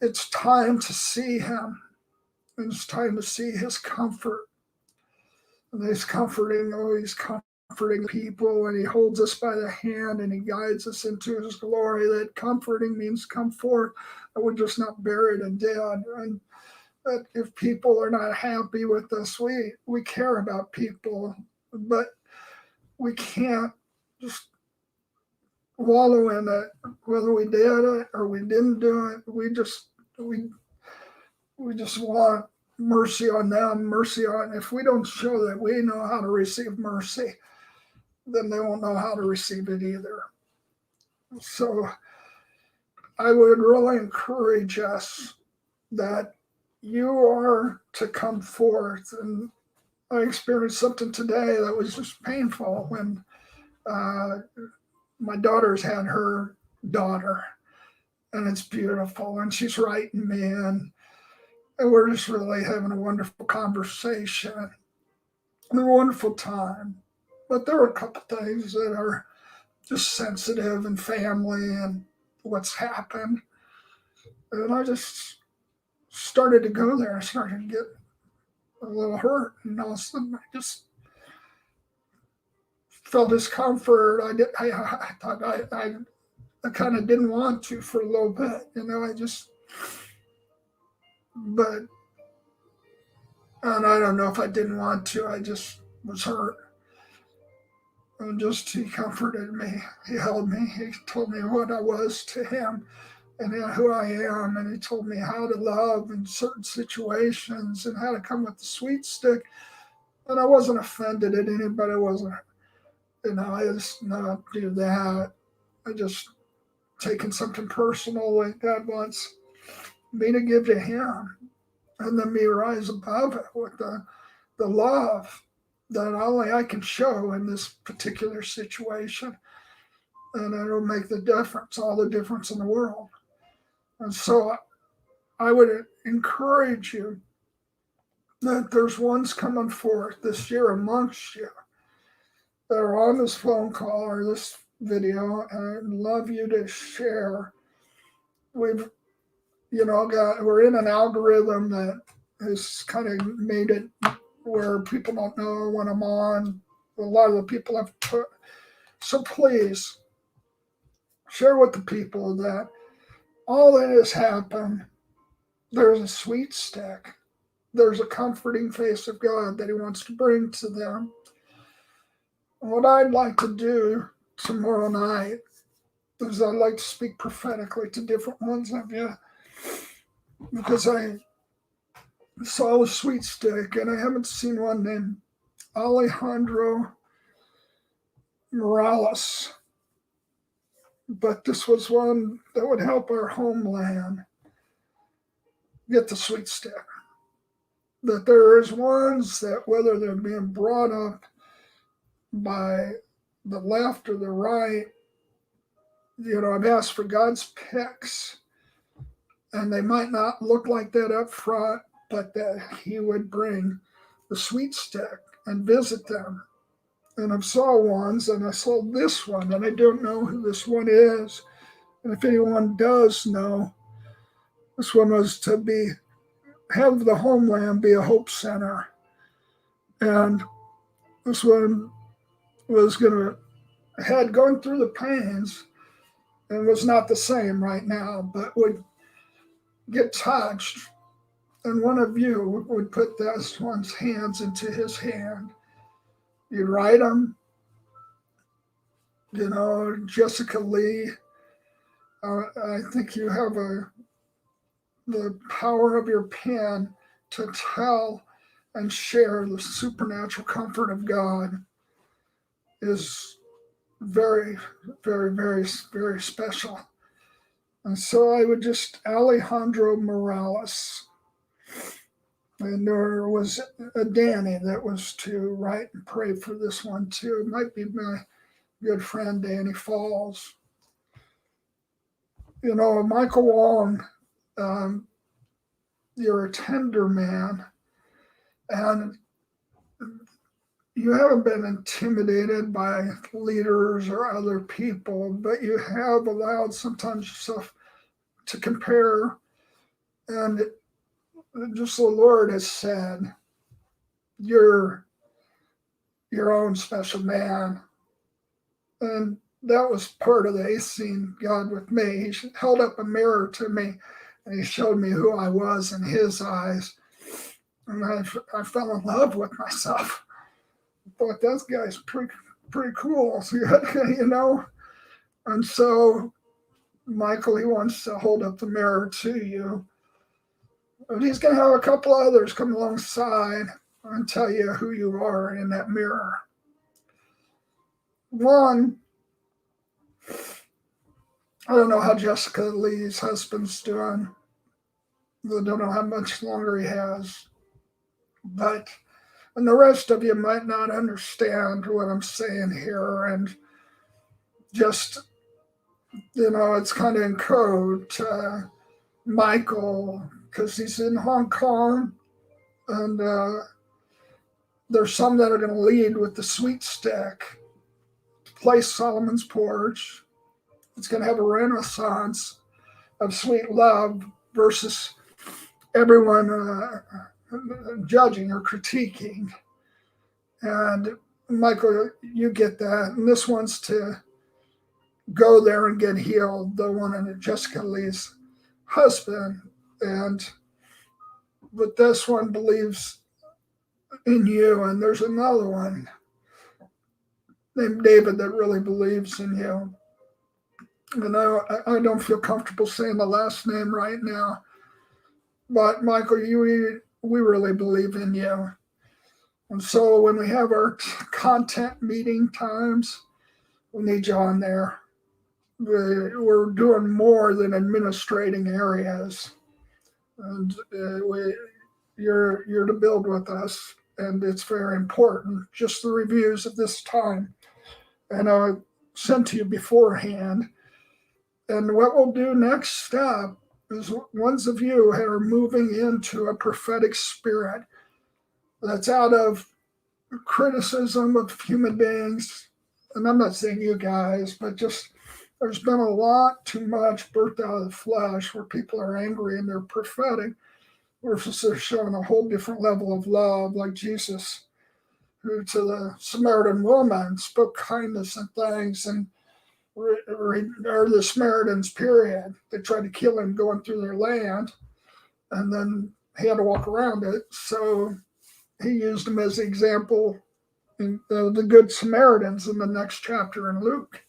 It's time to see him. And it's time to see his comfort. And he's comforting people, and he holds us by the hand and he guides us into his glory. That comforting means come forth, that we're just not buried and dead. And that if people are not happy with us, we care about people, but we can't just wallow in it, whether we did it or we didn't do it. We just want mercy on them, mercy on. If we don't show that we know how to receive mercy, then they won't know how to receive it either. So I would really encourage us that you are to come forth. And I experienced something today that was just painful when my daughter's had her daughter, and it's beautiful, and she's writing me, and we're just really having a wonderful conversation and a wonderful time. But there are a couple things that are just sensitive and family and what's happened. And I just started to go there. I started to get a little hurt. And all of a sudden, I just felt discomfort. I thought I kind of didn't want to for a little bit. And I don't know if I didn't want to. I just was hurt. And just he comforted me. He held me. He told me what I was to him and who I am. And he told me how to love in certain situations and how to come with the sweet stick. And I wasn't offended at anybody. I wasn't, I just not do that. I just taking something personal that God wants me to give to him. And then me rise above it with the love that only I can show in this particular situation. And it'll make the difference, all the difference in the world. And so I would encourage you that there's ones coming forth this year amongst you that are on this phone call or this video, and I'd love you to share. We're in an algorithm that has kind of made it where people don't know when I'm on. A lot of the people have put. So please share with the people that all that has happened, there's a sweet stick. There's a comforting face of God that He wants to bring to them. And what I'd like to do tomorrow night is I'd like to speak prophetically to different ones of you, because I saw a sweet stick and I haven't seen one named Alejandro Morales, but this was one that would help our homeland get the sweet stick. That there is ones that, whether they're being brought up by the left or the right, I've asked for God's picks, and they might not look like that up front, but that He would bring the sweet stick and visit them. And I saw ones, and I saw this one, and I don't know who this one is. And if anyone does know, this one was to have the homeland be a hope center. And this one was had gone through the pains and was not the same right now, but would get touched. And one of you would put this one's hands into his hand. You'd write them, Jessica Lee. I think you have the power of your pen to tell and share the supernatural comfort of God is very, very, very, very special. And so I would just, Alejandro Morales. And there was a Danny that was to write and pray for this one too. It might be my good friend Danny Falls. Michael Wong, you're a tender man, and you haven't been intimidated by leaders or other people, but you have allowed sometimes yourself to compare. And just the Lord has said, you're your own special man. And that was part of the seeing God with me. He held up a mirror to me, and He showed me who I was in His eyes. And I fell in love with myself. I thought, that guy's pretty cool, And so, Michael, he wants to hold up the mirror to you. But he's going to have a couple others come alongside and tell you who you are in that mirror. One, I don't know how Jessica Lee's husband's doing. I don't know how much longer he has. And the rest of you might not understand what I'm saying here. And just, it's kind of in code to Michael, because he's in Hong Kong. And there's some that are going to lead with the sweet stick to place Solomon's porch. It's going to have a renaissance of sweet love versus everyone judging or critiquing. And Michael, you get that. And this one's to go there and get healed, the one in Jessica Lee's husband. But this one believes in you. And there's another one named David that really believes in you. And I don't feel comfortable saying the last name right now. But Michael, we really believe in you. And so when we have our content meeting times, we need you on there. We're doing more than administrating areas. And you're to build with us. And it's very important. Just the reviews of this time. And I sent to you beforehand. And what we'll do next step is ones of you who are moving into a prophetic spirit that's out of criticism of human beings. And I'm not saying you guys, but just there's been a lot too much birthed out of the flesh where people are angry and they're prophetic. versus they're showing a whole different level of love, like Jesus, who to the Samaritan woman spoke kindness and things, and or the Samaritans, period. They tried to kill him going through their land, and then he had to walk around it. So he used them as the example in the Good Samaritans in the next chapter in Luke.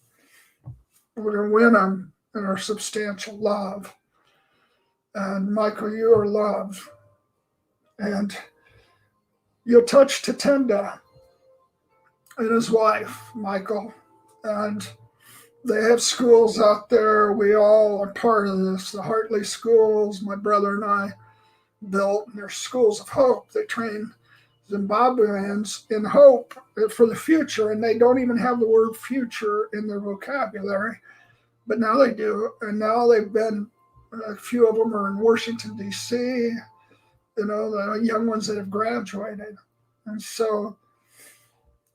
We're going to win them in our substantial love. And Michael, you are love. And you'll touch Tatenda and his wife, Michael. And they have schools out there. We all are part of this. The Hartley schools, my brother and I built, and they're schools of hope. They train Zimbabweans in hope for the future, and they don't even have the word future in their vocabulary, but now they do. And now they've been, a few of them are in Washington, D.C., the young ones that have graduated. And so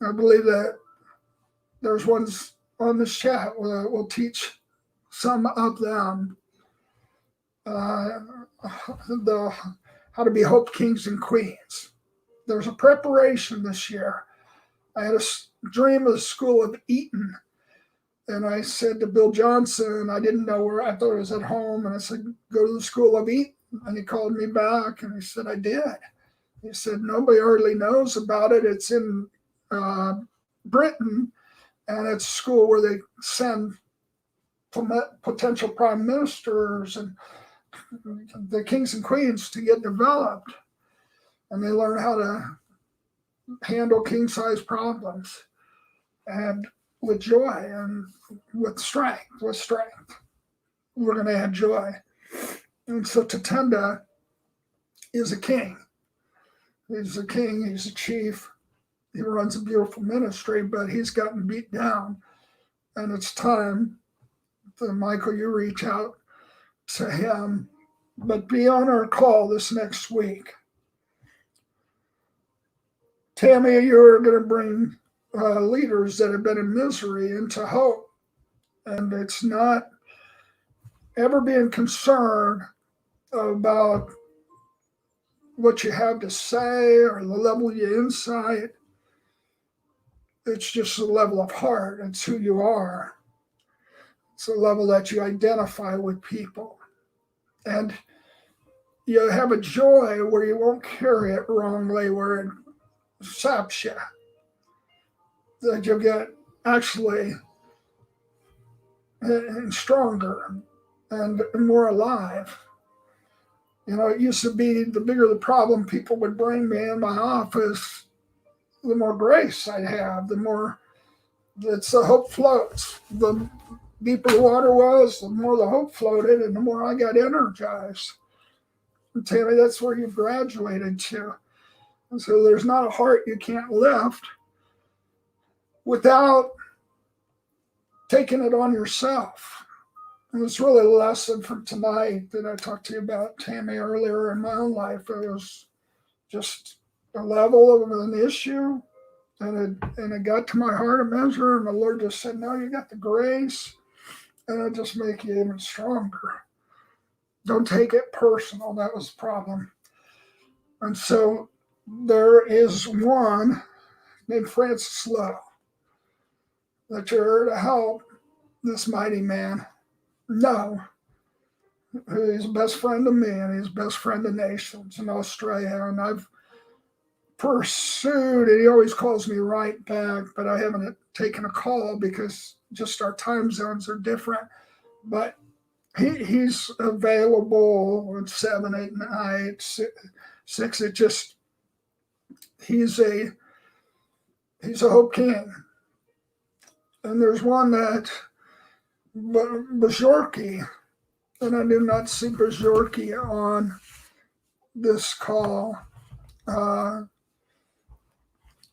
I believe that there's ones on this chat we'll teach some of them how to be hope kings and queens. There's a preparation this year. I had a dream of the School of Eton, and I said to Bill Johnson, I didn't know where, I thought it was at home, and I said, go to the School of Eton. And he called me back, and he said, I did. He said, nobody hardly knows about it. It's in Britain, and it's a school where they send potential prime ministers and the kings and queens to get developed. And they learn how to handle king-size problems, and with joy and with strength. We're going to add joy. And so Tatenda is a king. He's a king. He's a chief. He runs a beautiful ministry, but he's gotten beat down. And it's time that, Michael, you reach out to him, but be on our call this next week. Tammy, you're going to bring leaders that have been in misery into hope. And it's not ever being concerned about what you have to say or the level of your insight. It's just the level of heart. It's who you are. It's the level that you identify with people. And you have a joy where you won't carry it wrongly, where it saps you. That you'll get actually stronger and more alive. It used to be the bigger the problem people would bring me in my office, the more grace I'd have, the more that's the hope floats. The deeper the water was, the more the hope floated, and the more I got energized. And Tammy, that's where you've graduated to. And so there's not a heart you can't lift without taking it on yourself. And it's really a lesson from tonight that I talked to you about, Tammy, earlier in my own life. It was just a level of an issue, and it got to my heart a measure, and the Lord just said, no, you got the grace, and it'll just make you even stronger. Don't take it personal. That was the problem. And so there is one named Francis Lowe that you're to help this mighty man know who he's best friend of me, and he's best friend of nations in Australia. And I've pursued, and he always calls me right back, but I haven't taken a call because just our time zones are different. But he's available at 7, 8 night, 6. It just, he's a hope king. And there's one that Bajorki, and I did not see Bajorki on this call. And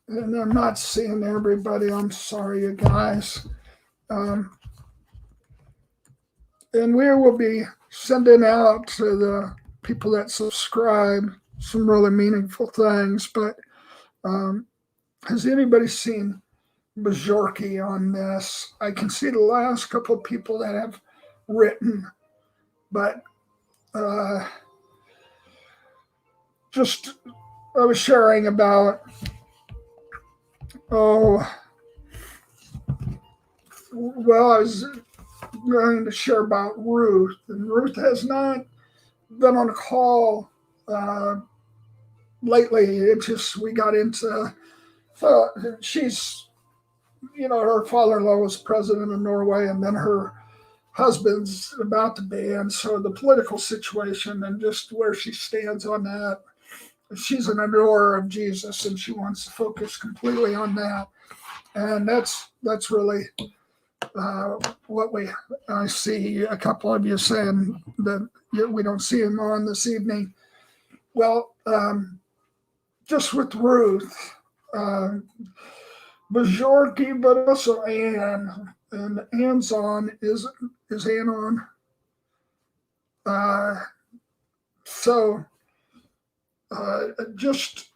I'm not seeing everybody. I'm sorry, you guys. And we will be sending out to the people that subscribe some really meaningful things. But has anybody seen Bajorki on this? I can see the last couple of people that have written, but just I was sharing about, oh, well, I was going to share about Ruth, and Ruth has not been on a call uh, lately. It just, we got into, she's, her father-in-law was president of Norway, and then her husband's about to be, and so the political situation and just where she stands on that. She's an adorer of Jesus, and she wants to focus completely on that, and that's really what I see a couple of you saying that we don't see him on this evening. Well, just with Ruth, Bajorki, but also Anne, and Anne's on. Is Anne on? So just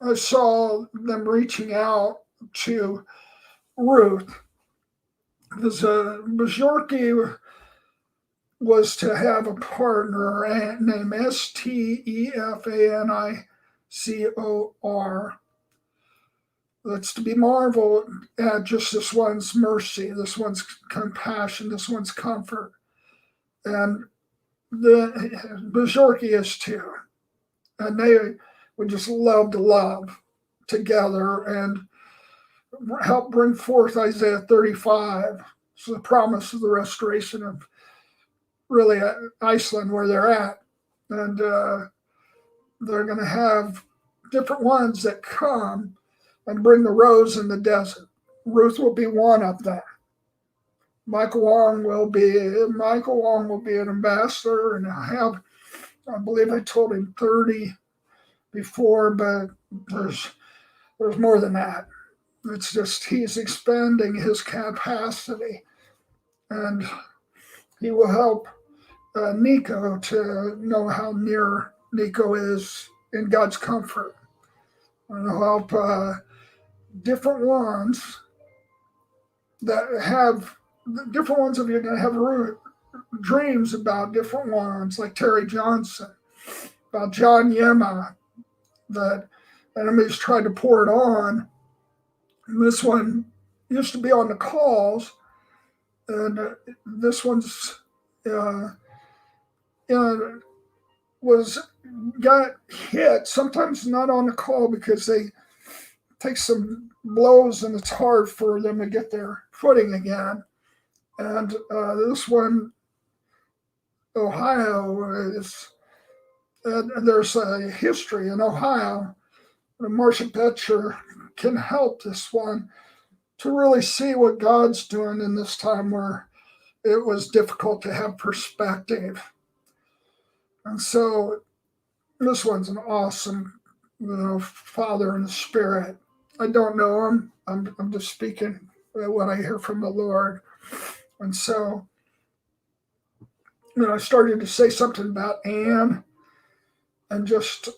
I saw them reaching out to Ruth because Bajorki was to have a partner named Stefanicor. That's to be marveled at just this one's mercy, this one's compassion, this one's comfort. And the Bajorki is too. And they would just love to love together and help bring forth Isaiah 35. So the promise of the restoration of really Iceland where they're at. And they're going to have different ones that come and bring the rose in the desert. Ruth will be one of them. Michael Wong will be an ambassador, and I believe I told him 30 before, but there's more than that. It's just he's expanding his capacity, and he will help Nico to know how near Nico is in God's comfort. And he'll help different ones that have different ones of you are going to have dreams about different ones, like Terry Johnson, about John Yema, that enemies tried to pour it on. And this one used to be on the calls, and this one's got hit. Sometimes not on the call because they take some blows and it's hard for them to get their footing again. And this one, Ohio, there's a history in Ohio. Marcia Betcher can help this one to really see what God's doing in this time where it was difficult to have perspective. And so this one's an awesome, father in the spirit. I don't know him. I'm just speaking what I hear from the Lord. And so, I started to say something about Anne and just,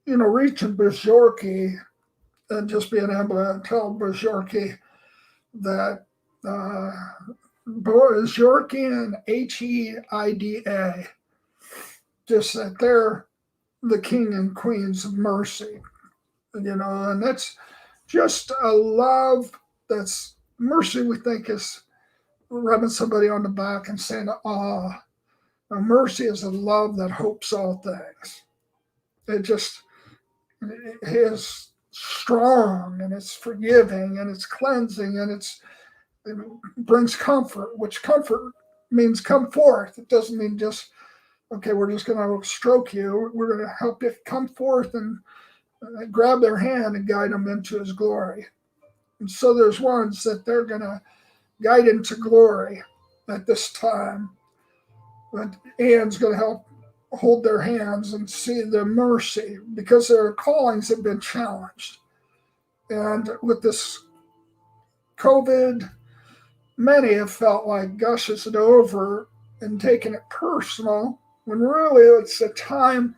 reaching Bajorki and just being able to tell Bajorki that Bajorki and Heida, just that they're the king and queens of mercy, and that's just a love that's mercy. We think is rubbing somebody on the back and saying, "Ah." Mercy is a love that hopes all things. It is strong, and it's forgiving, and it's cleansing, and it brings comfort, which comfort means come forth. It doesn't mean just, okay, we're just going to stroke you. We're going to help you come forth and grab their hand and guide them into his glory. And so there's ones that they're going to guide into glory at this time. But Anne's going to help hold their hands and see the mercy because their callings have been challenged. And with this COVID, many have felt like, gosh, is it over, and taken it personal, when really it's a time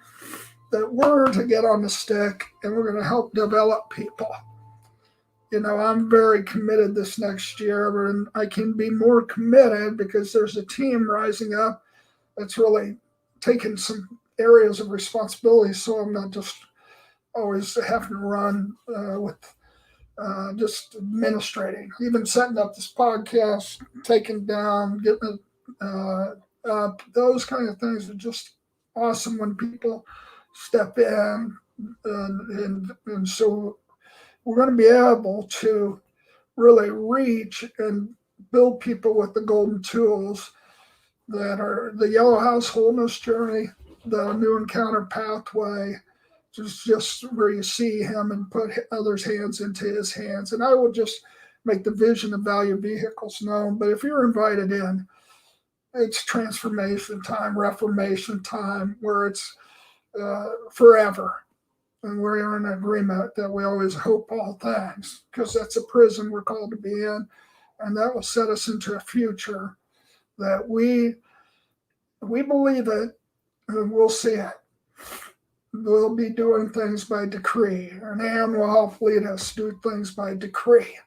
that we're to get on the stick and we're going to help develop people. I'm very committed this next year, and I can be more committed because there's a team rising up that's really taken some areas of responsibility, so I'm not just always having to run with just administrating, even setting up this podcast, taking down, getting it up. Those kind of things are just awesome when people step in, and so we're going to be able to really reach and build people with the golden tools that are the Yellow House Wholeness Journey, the New Encounter Pathway, just where you see him and put others' hands into his hands. And I will just make the vision of value vehicles known. But if you're invited in, it's transformation time, reformation time, where it's forever. And we're in agreement that we always hope all things, because that's a prison we're called to be in. And that will set us into a future that we believe it, and we'll see it. We'll be doing things by decree, and Anne will help lead us do things by decree,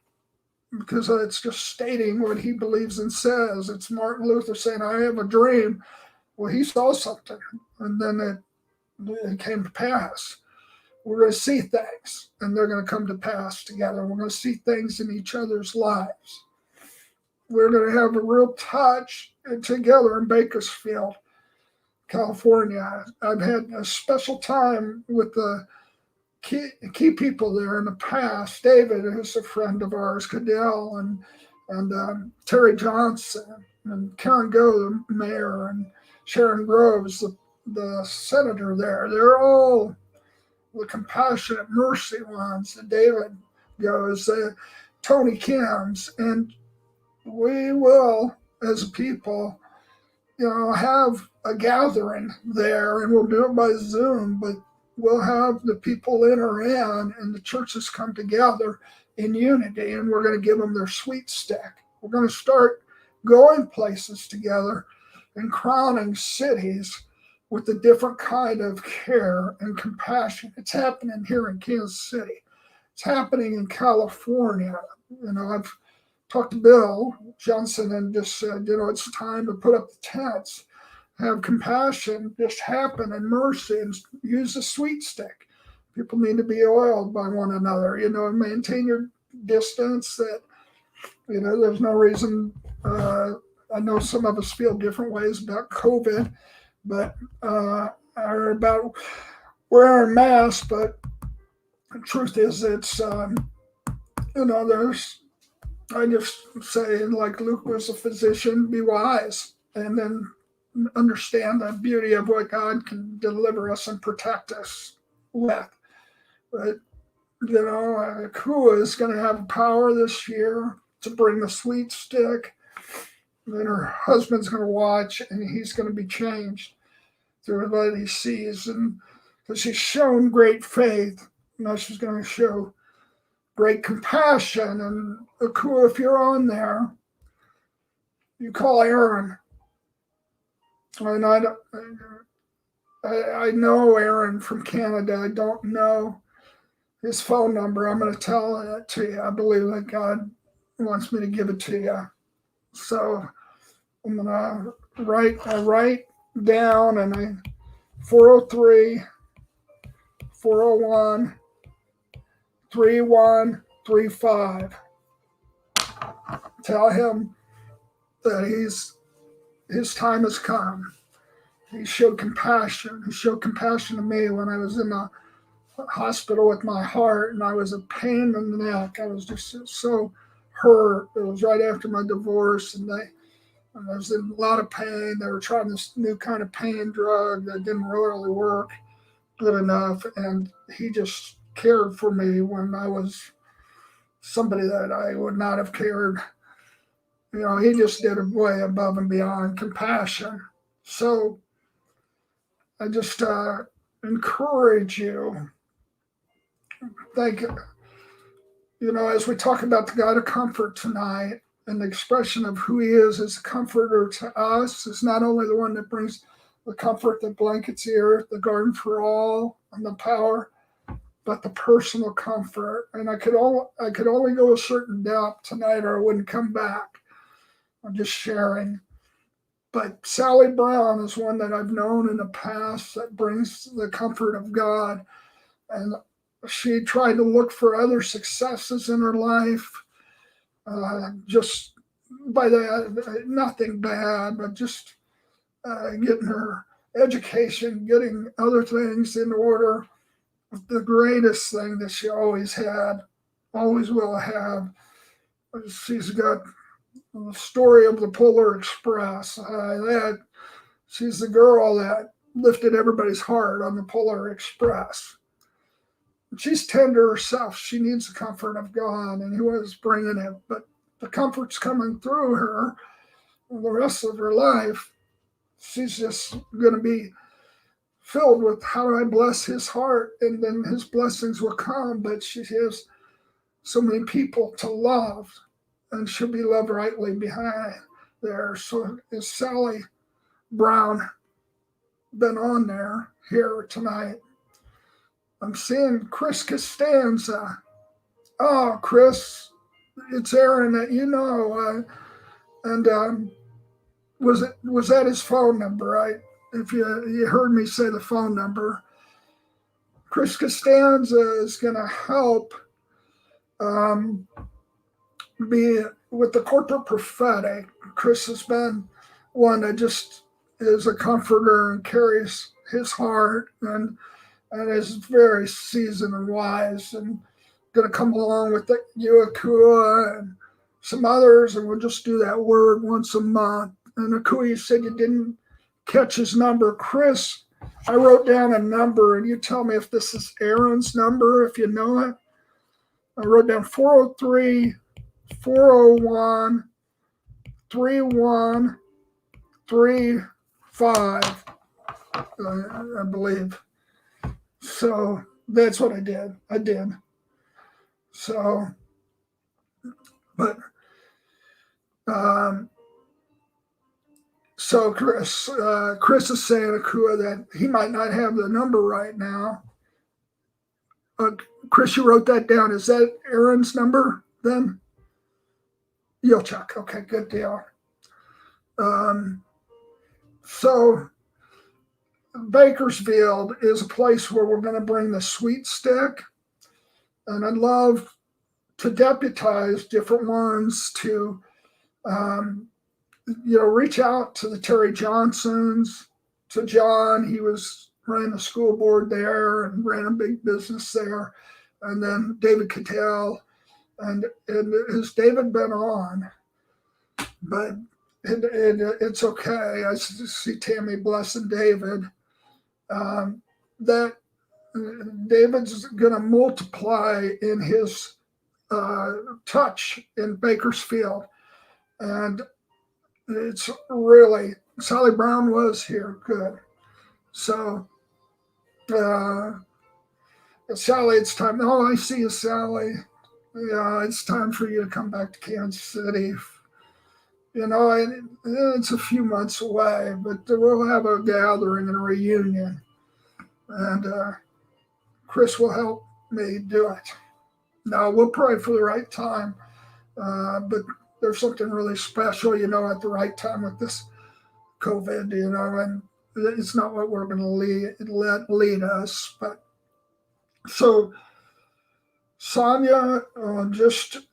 because it's just stating what he believes and says. It's Martin Luther saying, I have a dream. Well, he saw something, and then it came to pass. We're going to see things, and they're going to come to pass together. We're going to see things in each other's lives. We're going to have a real touch together in Bakersfield, California. I've had a special time with the key people there in the past. David, who's a friend of ours, Cadell, and Terry Johnson, and Karen Go, the mayor, and Sharon Groves, the senator there. They're all the compassionate mercy ones. And David goes, Tony Kim's, and we will, as a people, have a gathering there, and we'll do it by Zoom, but we'll have the people enter in, and the churches come together in unity, and we're going to give them their sweet stick. We're going to start going places together and crowning cities with a different kind of care and compassion. It's happening here in Kansas City. It's happening in California. I've talked to Bill Johnson and just said, it's time to put up the tents, have compassion just happen, and mercy, and use the sweet stick. People need to be oiled by one another, and maintain your distance. That, there's no reason. I know some of us feel different ways about COVID, but or about wearing masks. But the truth is, it's there's. I just say, like Luke was a physician, be wise, and then understand the beauty of what God can deliver us and protect us with. But, Kua is going to have power this year to bring the sweet stick. Then her husband's going to watch, and he's going to be changed through what he sees. And because she's shown great faith, now she's going to show great compassion. And Akua, if you're on there, you call Aaron. And I know Aaron from Canada. I don't know his phone number. I'm going to tell it to you. I believe that God wants me to give it to you. So I'm going to write down, and 403 401 3135. Tell him that his time has come. He showed compassion. He showed compassion to me when I was in the hospital with my heart, and I was a pain in the neck. I was just so hurt. It was right after my divorce, and I was in a lot of pain. They were trying this new kind of pain drug that didn't really work good enough, and he just cared for me when I was somebody that I would not have cared. He just did it way above and beyond compassion. So I just encourage you. Thank you. As we talk about the God of comfort tonight, and the expression of who he is as a comforter to us, is not only the one that brings the comfort that blankets the earth, the garden for all, and the power, but the personal comfort. And I could only go a certain depth tonight, or I wouldn't come back. I'm just sharing. But Sally Brown is one that I've known in the past that brings the comfort of God. And she tried to look for other successes in her life, just by that, nothing bad, but just getting her education, getting other things in order. The greatest thing that she always had, always will have, she's got the story of the Polar Express. She's the girl that lifted everybody's heart on the Polar Express. She's tender herself. She needs the comfort of God, and He was bringing it. But the comfort's coming through her the rest of her life. She's just going to be filled with how do I bless His heart, and then His blessings will come. But she has so many people to love, and she'll be loved rightly behind there. So is Sally Brown been on there here tonight? I'm seeing Chris Costanza. Oh, Chris, it's Aaron that you know. And was that his phone number, right? If you heard me say the phone number, Chris Costanza is going to help be with the corporate prophetic. Chris has been one that just is a comforter and carries his heart and is very seasoned and wise, and going to come along with the Akua and some others, and we'll just do that word once a month. And Akua, you said you didn't catch his number. Chris, I wrote down a number, and you tell me if this is Aaron's number, if you know it. I wrote down 403 401 3135, I believe. So that's what I did. So, but, so Chris is saying, Akua, that he might not have the number right now. Chris, you wrote that down. Is that Aaron's number then? You'll check. Okay, good deal. So Bakersfield is a place where we're going to bring the sweet stick, and I'd love to deputize different ones to, reach out to the Terry Johnsons, to John. He was running the school board there and ran a big business there, and then David Cattell, and has David been on? But it's okay. I see Tammy blessing David. That David's going to multiply in his touch in Bakersfield. And it's really, Sally Brown was here. Good. So, Sally, it's time. Oh, I see you, Sally. Yeah, it's time for you to come back to Kansas City. It's a few months away, but we'll have a gathering and a reunion. And Chris will help me do it. Now, we'll pray for the right time, but there's something really special, at the right time with this COVID, and it's not what we're going to lead us. But so Sonia just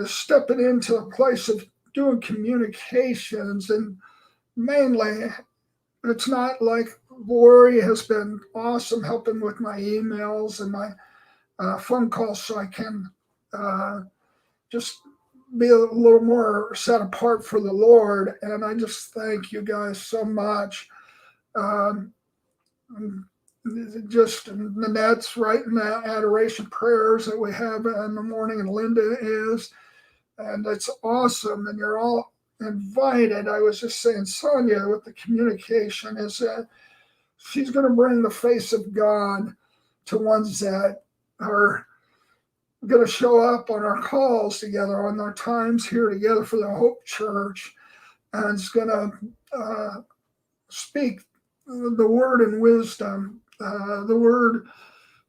stepping into a place of doing communications, and mainly it's not like Lori has been awesome helping with my emails and my phone calls, so I can just be a little more set apart for the Lord. And I just thank you guys so much. Just Nanette's writing the adoration prayers that we have in the morning, and Linda is, and it's awesome. And you're all invited. I was just saying, Sonia, with the communication, is that she's going to bring the face of God to ones that are going to show up on our calls together, on our times here together for the Hope Church, and it's going to speak the word and wisdom, the word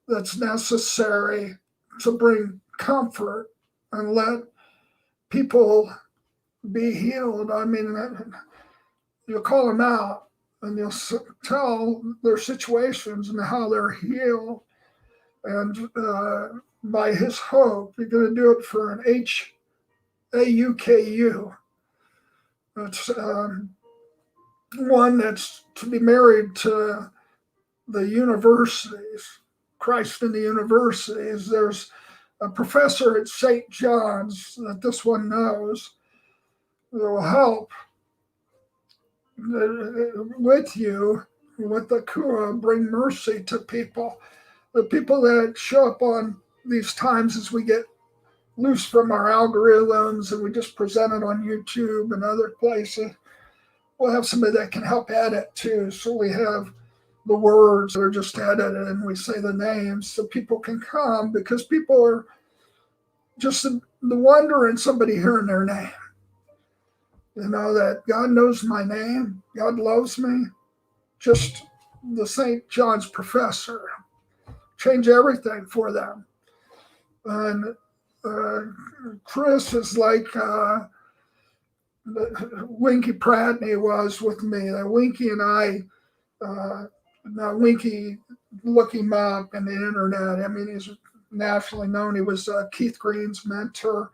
that's necessary to bring comfort and let people be healed. I mean, you'll call them out and you'll tell their situations and how they're healed. And by his hope, you're going to do it for an HAUKU. It's one that's to be married to the universities, Christ in the universities. There's a professor at St. John's that this one knows that will help with you with the Kua, bring mercy to people. The people that show up on these times as we get loose from our algorithms and we just present it on YouTube and other places, we'll have somebody that can help edit too. So we have the words that are just edited and we say the names so people can come, because people are just the wonder in somebody hearing their name. You know, that God knows my name, God loves me. Just the St. John's professor change everything for them. And Chris is like Winky Pratney was with me. Winky and I, now Winky, look him up on the internet. I mean, he's nationally known. He was Keith Green's mentor.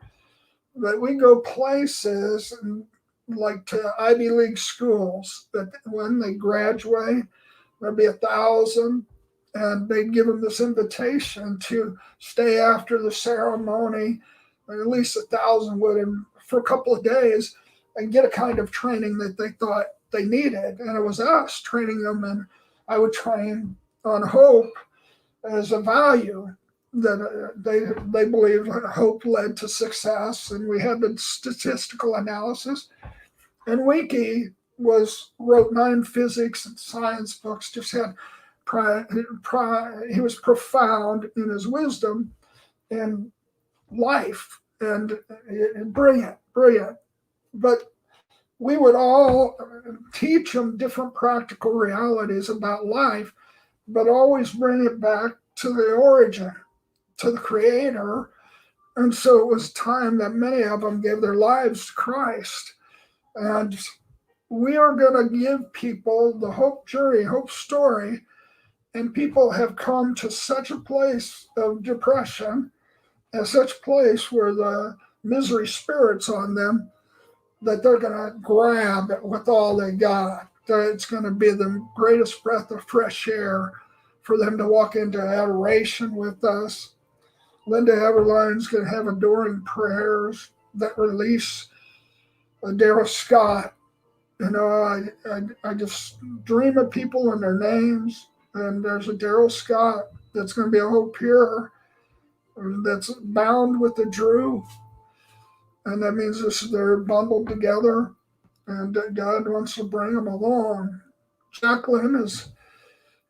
But we go places and like to Ivy League schools that when they graduate, there'll be 1,000, and they'd give them this invitation to stay after the ceremony, and at least 1,000 would, and for a couple of days, and get a kind of training that they thought they needed. And it was us training them, and I would train on hope as a value that they believed hope led to success, and we had the statistical analysis. And Winky wrote 9 physics and science books, just had he was profound in his wisdom and life, and brilliant. But we would all teach them different practical realities about life, but always bring it back to the origin, to the Creator. And so it was time that many of them gave their lives to Christ. And we are going to give people the hope journey, hope story. And people have come to such a place of depression, and such a place where the misery spirit's on them, that they're going to grab it with all they got. That it's going to be the greatest breath of fresh air for them to walk into adoration with us. Linda Everline's going to have adoring prayers that release Daryl Scott. You know, I just dream of people and their names. And there's a Daryl Scott that's going to be a Hope Here that's bound with the Drew. And that means they're bundled together, and God wants to bring them along. Jacqueline is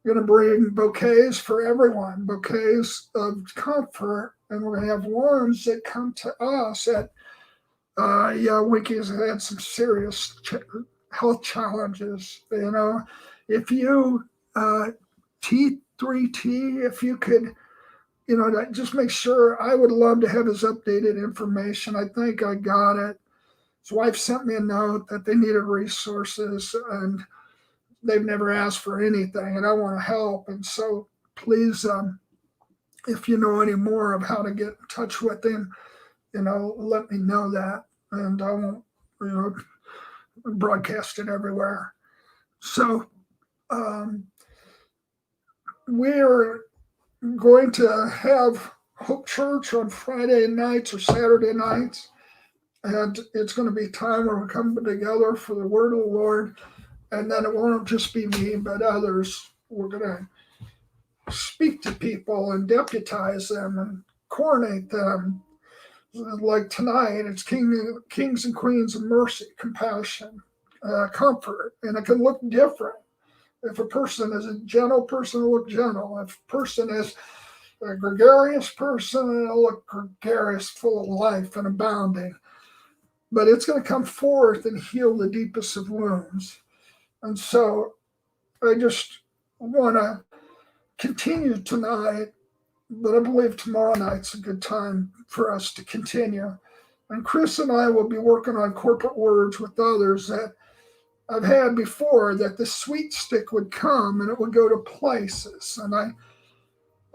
going to bring bouquets for everyone, bouquets of comfort. And we're going to have ones that come to us at, Winky's had some serious health challenges. You know, if you, T3T, if you could, you know, just make sure. I would love to have his updated information. I think I got it. His wife sent me a note that they needed resources, and they've never asked for anything, and I want to help. And so please, if you know any more of how to get in touch with him, you know, let me know that, and I won't, you know, broadcast it everywhere. So we're going to have Hope Church on Friday nights or Saturday nights, and it's going to be time where we come together for the word of the Lord. And then it won't just be me, but others. We're going to speak to people and deputize them and coordinate them. Like tonight, it's kings and queens of mercy, compassion, comfort, and it can look different. If a person is a gentle person, it'll look gentle. If a person is a gregarious person, it'll look gregarious, full of life and abounding. But it's going to come forth and heal the deepest of wounds. And so I just want to continue tonight, but I believe tomorrow night's a good time for us to continue. And Chris and I will be working on corporate words with others that I've had before that the sweet stick would come and it would go to places. And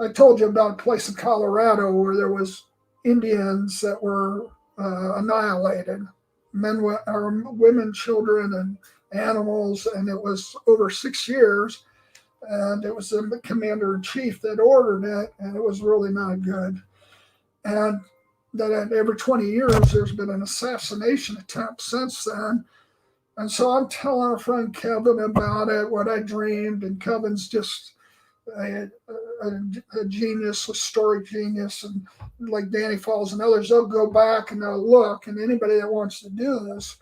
I told you about a place in Colorado where there was Indians that were annihilated, men or women, children, and animals, and it was over 6 years. And it was the commander in chief that ordered it, and it was really not good. And that every 20 years there's been an assassination attempt since then. And so I'm telling our friend Kevin about it, what I dreamed, and Kevin's just a genius, a story genius, and like Danny Falls and others, they'll go back and they'll look. And anybody that wants to do this,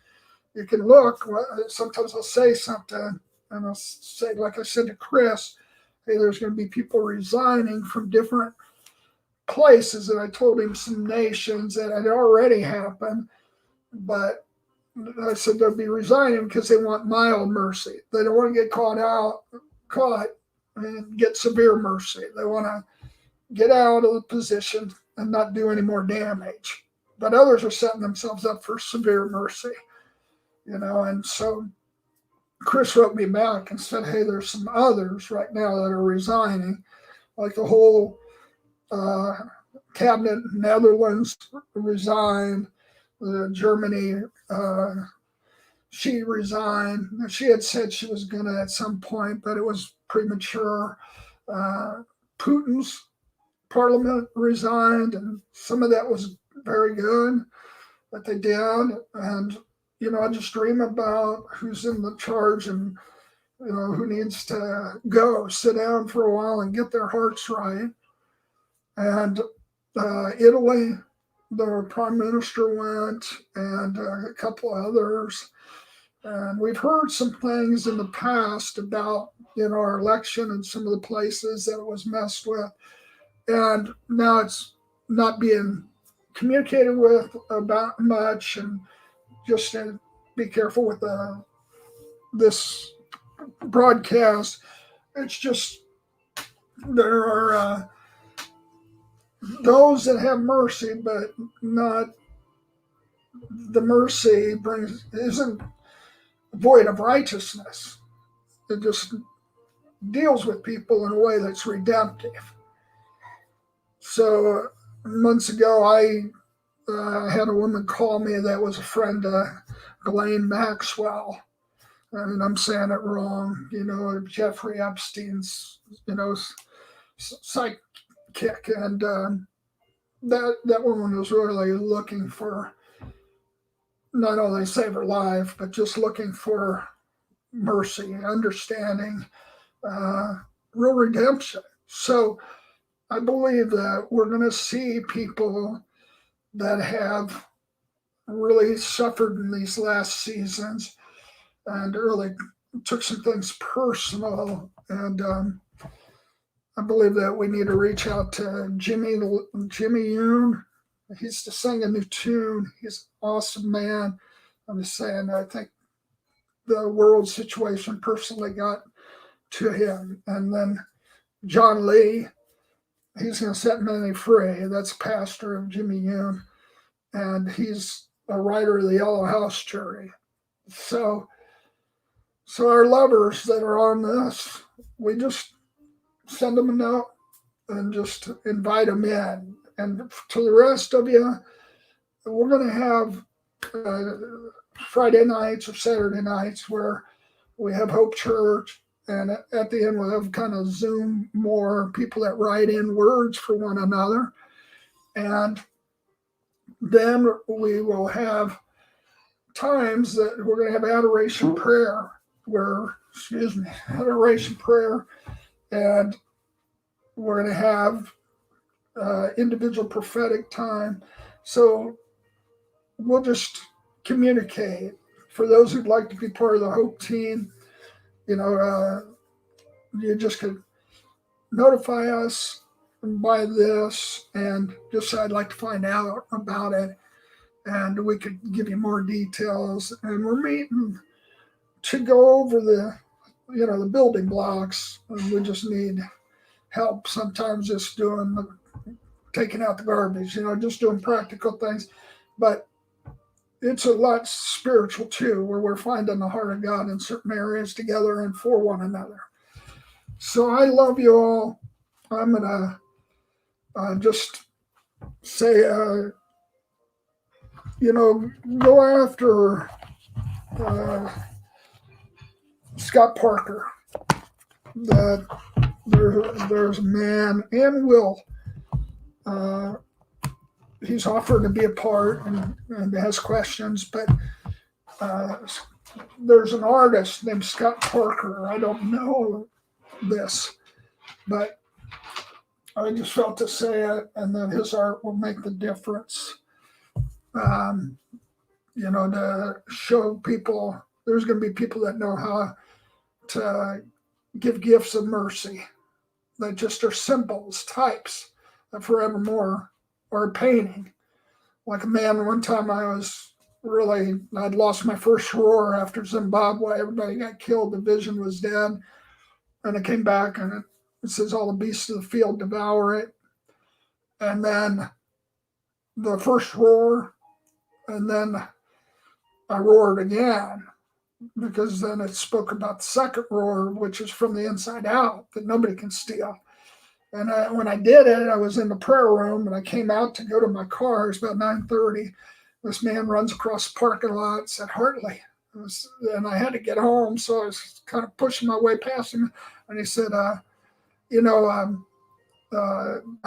you can look. Sometimes I'll say something, and I'll say, like I said to Chris, hey, there's going to be people resigning from different places, and I told him some nations that had already happened, but I said they'll be resigning because they want mild mercy. They don't want to get caught and get severe mercy. They want to get out of the position and not do any more damage. But others are setting themselves up for severe mercy, and so Chris wrote me back and said, hey, there's some others right now that are resigning, like the whole cabinet in Netherlands resigned, Germany, she resigned. She had said she was going to at some point, but it was premature. Putin's parliament resigned, and some of that was very good that they did. And, I just dream about who's in the charge and, who needs to go sit down for a while and get their hearts right. And Italy, the prime minister went, and a couple of others. And we've heard some things in the past about our election and some of the places that it was messed with. And now it's not being communicated with about much, and just to be careful with this broadcast. It's just there are those that have mercy, but not the mercy isn't void of righteousness. It just deals with people in a way that's redemptive. So months ago, I had a woman call me that was a friend of Ghislaine Maxwell. I mean, I'm saying it wrong. Jeffrey Epstein's, psychic, and that woman was really looking for not only save her life, but just looking for mercy, understanding, real redemption. So I believe that we're going to see people that have really suffered in these last seasons and really took some things personal. And I believe that we need to reach out to Jimmy Yoon. He's to sing a new tune. He's an awesome man. I'm just saying, I think the world situation personally got to him. And then John Lee, he's going to set many free. That's pastor of Jimmy Yoon. And he's a writer of the Yellow House Jury. So our lovers that are on this, we just send them a note and just invite them in. And to the rest of you, we're going to have Friday nights or Saturday nights where we have Hope Church. And at the end, we'll have kind of Zoom more people that write in words for one another. And then we will have times that we're going to have adoration prayer, adoration prayer. And we're going to have individual prophetic time. So we'll just communicate. For those who'd like to be part of the Hope team, you just could notify us by this and just say, I'd like to find out about it. And we could give you more details. And we're meeting to go over the building blocks. And we just need help sometimes just taking out the garbage, just doing practical things. But it's a lot spiritual too, where we're finding the heart of God in certain areas together and for one another. So I love you all. I'm going to just say, go after Scott Parker. That there's a man, and Will. He's offered to be a part and has questions, but there's an artist named Scott Parker. I don't know this, but I just felt to say it, and that his art will make the difference. To show people, there's going to be people that know how to give gifts of mercy that just are symbols, types, that forevermore, or a painting. Like a man, one time I'd lost my first roar after Zimbabwe. Everybody got killed. The vision was dead. And I came back and it says, all the beasts of the field devour it. And then the first roar, and then I roared again, because then it spoke about the second roar, which is from the inside out, that nobody can steal. And when I did it, I was in the prayer room, and I came out to go to my car. It's about 9:30. This man runs across the parking lot, said, Hartley. And I had to get home, so I was kind of pushing my way past him. And he said, I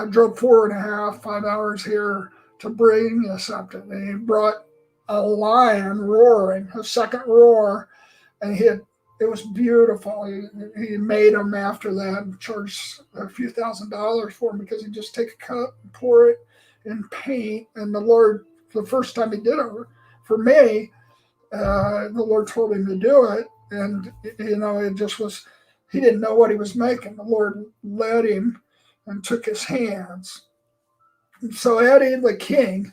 drove 5 hours here to bring you something. And he brought a lion roaring, a second roar, and it was beautiful. He made them after that and charged a few $1,000s for them, because he'd just take a cup and pour it in paint. And the Lord, the first time he did it for me, the Lord told him to do it. And, it just was, he didn't know what he was making. The Lord led him and took his hands. And so Eddie the King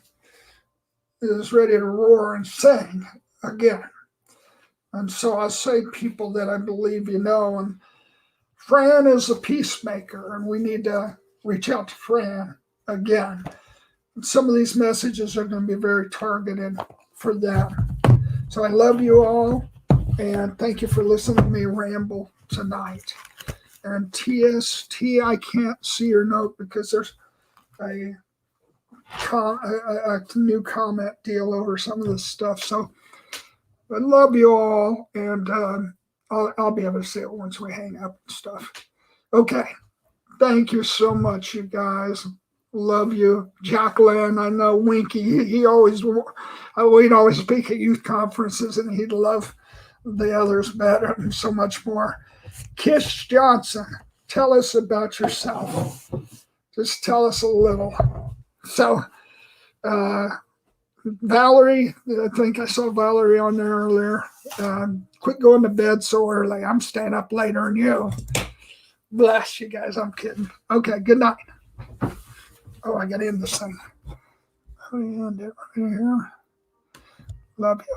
is ready to roar and sing again. And so I say people that I believe and Fran is a peacemaker, and we need to reach out to Fran again. And some of these messages are going to be very targeted for them. So I love you all, and thank you for listening to me ramble tonight. And TST, I can't see your note because there's a new comment deal over some of this stuff. So I love you all, and I'll be able to see it once we hang up and stuff. Okay. Thank you so much, you guys. Love you. Jacqueline, I know Winky, we'd always speak at youth conferences, and he'd love the others better and so much more. Kish Johnson, tell us about yourself. Just tell us a little. So, Valerie, I think I saw Valerie on there earlier. Quit going to bed so early. I'm staying up later than you. Bless you guys. I'm kidding. Okay, good night. Oh, I got in this thing. Let me end it right here. Love you.